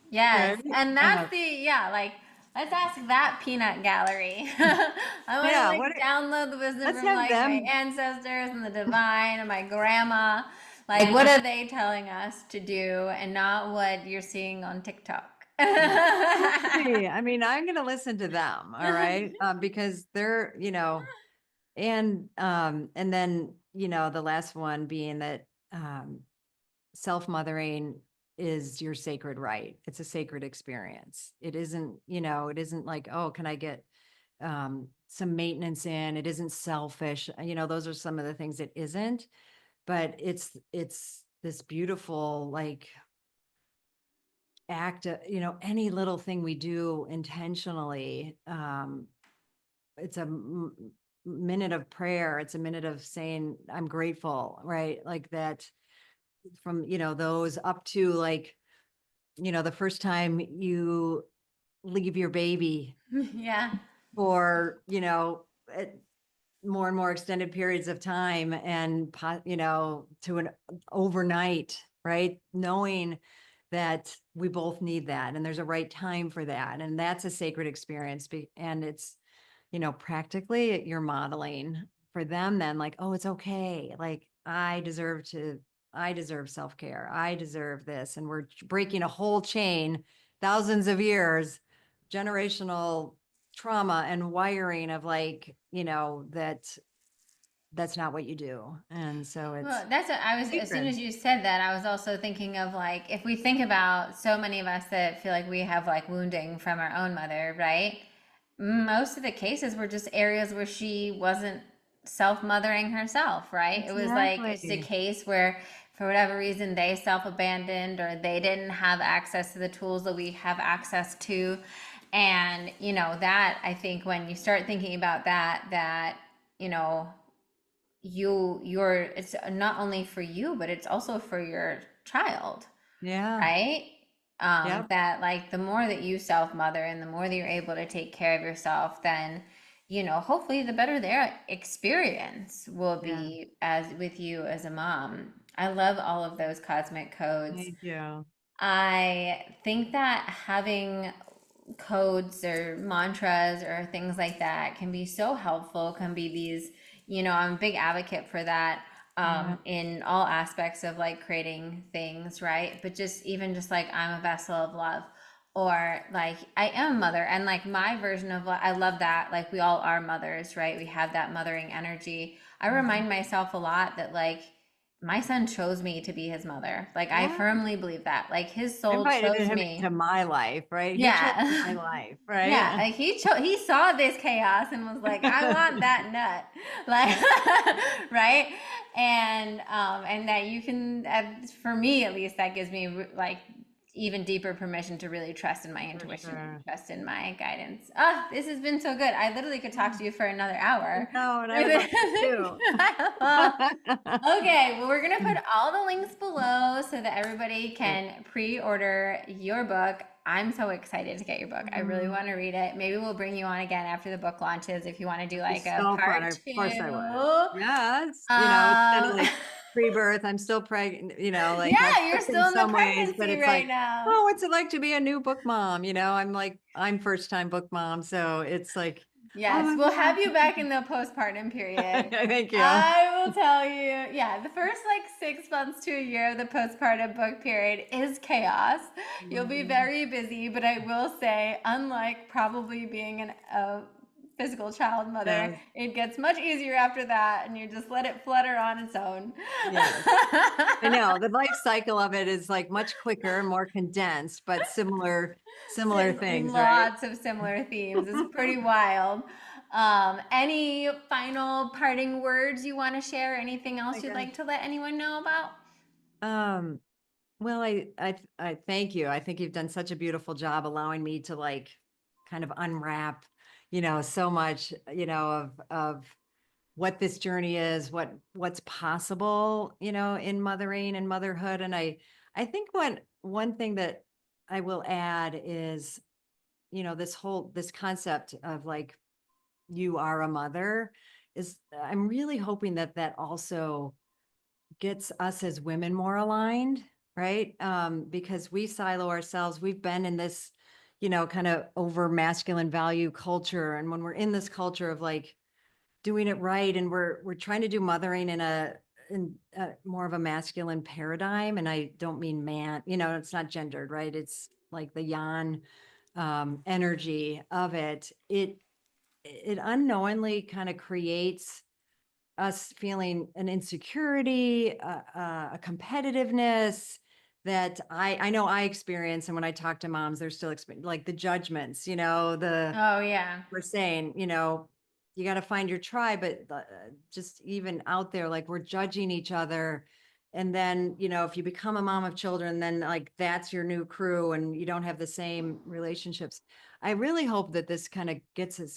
yes. Right? And that's yeah, like, let's ask that peanut gallery. I want to Yeah, like download the wisdom let's from have like my them. ancestors and the divine and my grandma. Like, what are they telling us to do and not what you're seeing on TikTok? Exactly. I mean, I'm going to listen to them, all right? Because they're, and then, the last one being that self-mothering is your sacred right. It's a sacred experience. It isn't like, oh, can I get some maintenance in? It isn't selfish. Those are some of the things it isn't, but it's this beautiful like act, any little thing we do intentionally. It's minute of prayer. It's a minute of saying, I'm grateful, right? Like that from, those up to like, the first time you leave your baby Yeah. for, more and more extended periods of time and, to an overnight, right? Knowing that we both need that and there's a right time for that. And that's a sacred experience. And it's, practically you're modeling for them then like, oh, it's okay. Like I deserve self-care. I deserve this. And we're breaking a whole chain, thousands of years, generational trauma and wiring of like, that's not what you do. And so Well, it's that's what I was, as soon sacred. as you said that, I was also thinking of like, if we think about so many of us that feel like we have like wounding from our own mother, right? Most of the cases were just areas where she wasn't self-mothering herself, right? It was like, it's a Exactly. case where for whatever reason they self-abandoned or they didn't have access to the tools that we have access to. And, that I think when you start thinking about that, you know, it's not only for you but it's also for your child, Yeah. right? Yep. That like the more that you self mother and the more that you're able to take care of yourself, then hopefully the better their experience will Yeah. be as with you as a mom. I love all of those cosmic codes. Thank you. I think that having codes or mantras or things like that can be so helpful, can be these, I'm a big advocate for that, Yeah. in all aspects of like creating things, right? But just even just like I'm a vessel of love, or like I am a mother, and like my version of I love that, like we all are mothers, right? We have that mothering energy. I Mhm. remind myself a lot that like my son chose me to be his mother. Like I Yeah. firmly believe that. Like his I soul invited chose him into me. my life, right? He chose Yeah. my life, Yeah, right? like he saw this chaos and was like, I want that nut. Like right? And that you can, for me at least, that gives me like even deeper permission to really trust in my For intuition and sure. trust in my guidance. Ah, this has been so good. I literally could talk Yeah. to you for another hour. No, and I would love to Okay, well, we're gonna put too. all the links below so that everybody can pre-order your book. I'm so excited to get your book. I really Mm, want to read it. Maybe we'll bring you on again after the book launches if you want to do that'd be like a so fun. part Of course I would. two. Yes. It's kind of Um, like pre-birth. I'm still pregnant, like I've yeah, you're flipped in still in the some ways, but pregnancy it's right like, now. oh, what's it like to be a new book mom? I'm like, I'm first time book mom. So it's like, oh Yes, my we'll have you back God. in the postpartum period. Thank you. I will tell you, yeah, the first like 6 months to a year of the postpartum book period is chaos. You'll be Mhm. very busy, but I will say, unlike probably being a physical child mother, Yes. it gets much easier after that, and you just let it flutter on its own. Yes. I know the life cycle of it is like much quicker, more condensed, but similar things, right? Lots of similar themes. It's pretty wild. Any final parting words you want to share? Anything Oh my else you'd gosh. like to let anyone know about? Um, well, I thank you. I think you've done such a beautiful job allowing me to like kind of unwrap, so much, of what this journey is, what's possible, in mothering and motherhood. And I think one thing that I will add is, this concept of like, you are a mother, is I'm really hoping that that also gets us as women more aligned, right? Because we silo ourselves. We've been in this, kind of over masculine value culture. And when we're in this culture of like doing it right, and we're trying to do mothering in a more of a masculine paradigm. And I don't mean man, it's not gendered, right? It's like the yang energy of it. It unknowingly kind of creates us feeling an insecurity, a competitiveness that I know I experience. And when I talk to moms, they're still like the judgments, Oh yeah. we're saying, you got to find your tribe, but just even out there, like we're judging each other. And then, if you become a mom of children, then like that's your new crew and you don't have the same relationships. I really hope that this kind of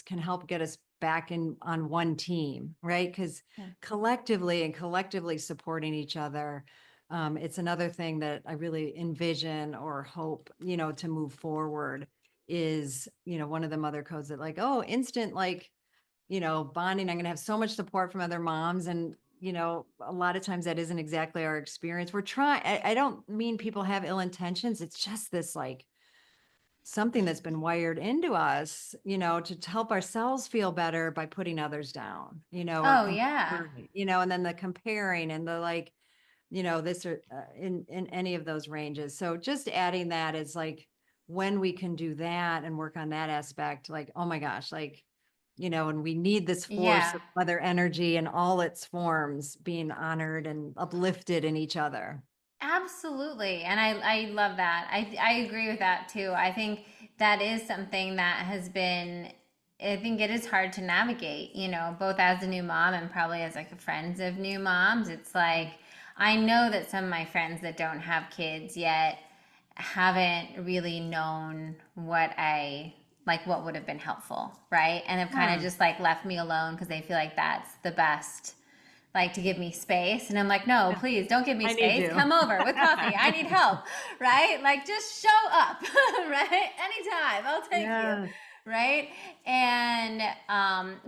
can help get us back in on one team, right? Because Yeah. collectively supporting each other, it's another thing that I really envision or hope, to move forward is, one of the mother codes that like, oh, instant, like, bonding. I'm going to have so much support from other moms. And, a lot of times that isn't exactly our experience. We're trying, I don't mean people have ill intentions. It's just this like something that's been wired into us, to help ourselves feel better by putting others down, or Oh yeah. comparing, and then the comparing and the like, this or in any of those ranges. So just adding that is like when we can do that and work on that aspect, like, oh my gosh, like, and we need this force Yeah. of mother energy in all its forms being honored and uplifted in each other. Absolutely. And I love that. I agree with that too. I think that is something that has been, I think it is hard to navigate, both as a new mom and probably as like friends of new moms. It's like, I know that some of my friends that don't have kids yet haven't really known what would have been helpful, right? And have kind of Yeah, just like left me alone because they feel like that's the best, like to give me space. And I'm like, no, please don't give me I need space. you. Come over with coffee. I need help, right? Like just show up, right? Anytime, I'll take you, Yeah. right? And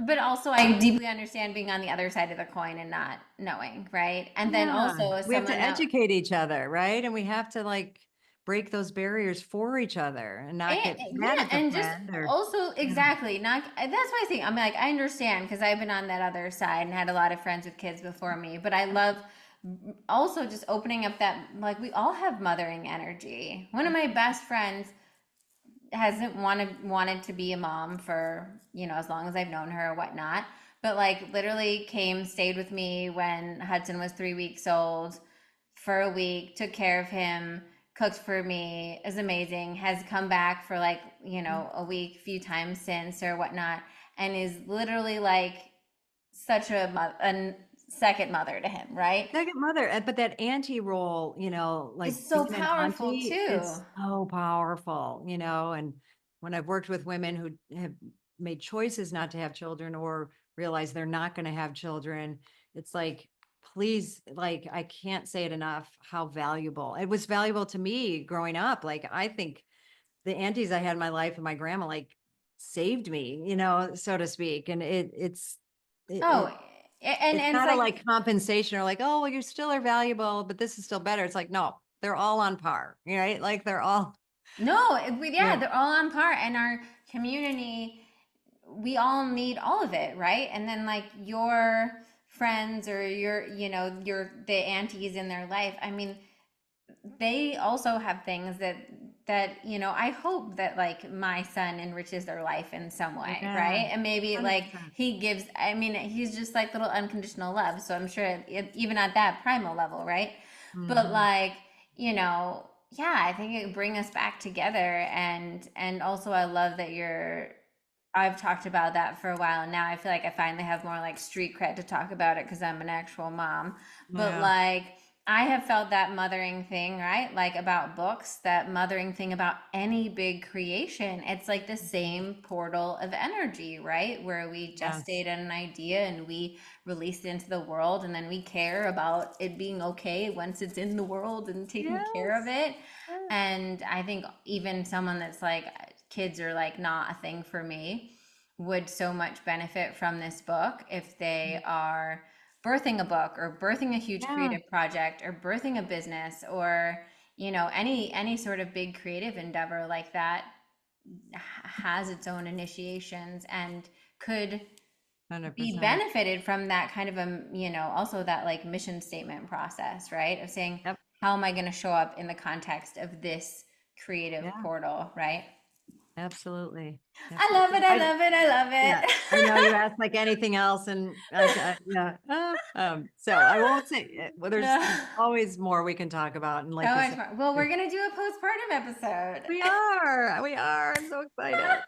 but also I deeply understand being on the other side of the coin and not knowing, right? And then Yeah. also as We have to someone that educate each other, right? And we have to like break those barriers for each other and not get mad yeah, at the and just friend or, also yeah. exactly not. That's why I think I'm like I understand because I've been on that other side and had a lot of friends with kids before me. But I love also just opening up that like we all have mothering energy. One of my best friends hasn't wanted to be a mom for as long as I've known her or whatnot. But like literally came, stayed with me when Hudson was 3 weeks old for a week, took care of him, cooked for me, is amazing, has come back for like, a week, few times since or whatnot, and is literally like such a second mother to him, right? Second mother, but that auntie role, like It's so being an powerful auntie, too. it's so powerful, and when I've worked with women who have made choices not to have children or realize they're not going to have children, it's like, please, like, I can't say it enough how valuable it was valuable to me growing up. Like, I think the aunties I had in my life and my grandma like saved me, so to speak. And Oh, and it's it's not a like like compensation or like, oh, well, you still are valuable, but this is still better. It's like, no, they're all on par, right? Like they're all, no, yeah, yeah, they're all on par, and our community, we all need all of it, right? And then like your friends or the aunties in their life. I mean, they also have things that I hope that like my son enriches their life in some way, yeah, right? And maybe like 100%. he gives, I mean, he's just like little unconditional love, so I'm sure even at that primal level, right? But Mhm. like, yeah, I think it would bring us back together. And also I love that I've talked about that for a while, and now I feel like I finally have more like street cred to talk about it because I'm an actual mom. But Yeah. like I have felt that mothering thing, right? Like about books, that mothering thing about any big creation. It's like the same portal of energy, right? Where we Yes. gestate an idea and we release it into the world, and then we care about it being okay once it's in the world and taking care of Yes. it. Yes. And I think even someone that's like, kids are like not a thing for me, would so much benefit from this book if they are birthing a book or birthing a huge Yeah. creative project or birthing a business, or any sort of big creative endeavor like that has its own initiations and could be 100%. benefited from that kind of a, also that like mission statement process, right, of saying, Yep. how am I going to show up in the context of this creative Yeah. portal, right? Absolutely. I love Absolutely. it, I love it, I love Yeah, I know you it. asked like anything else, and yeah. So I won't say. Well, there's Yeah. always more we can talk about, and So like you much said, fun. Well, we're gonna do a postpartum episode. we are. We are. I'm so excited.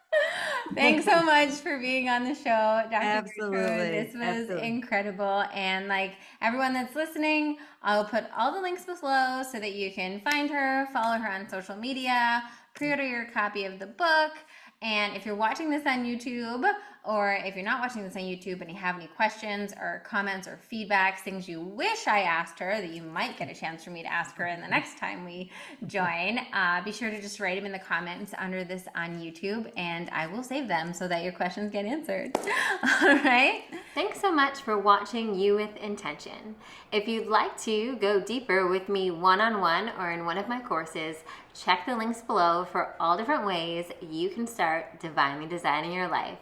Thanks so much for being on the show, Dr. Gertrude. This Absolutely. was Absolutely. incredible. And like everyone that's listening, I'll put all the links below so that you can find her, follow her on social media, pre-order your copy of the book. And if you're watching this on YouTube, or if you're not watching this on YouTube and you have any questions or comments or feedbacks, things you wish I asked her that you might get a chance for me to ask her in the next time we join, be sure to just write them in the comments under this on YouTube, and I will save them so that your questions get answered. All right. Thanks so much for watching You with Intention. If you'd like to go deeper with me one-on-one or in one of my courses, check the links below for all different ways you can start divinely designing your life.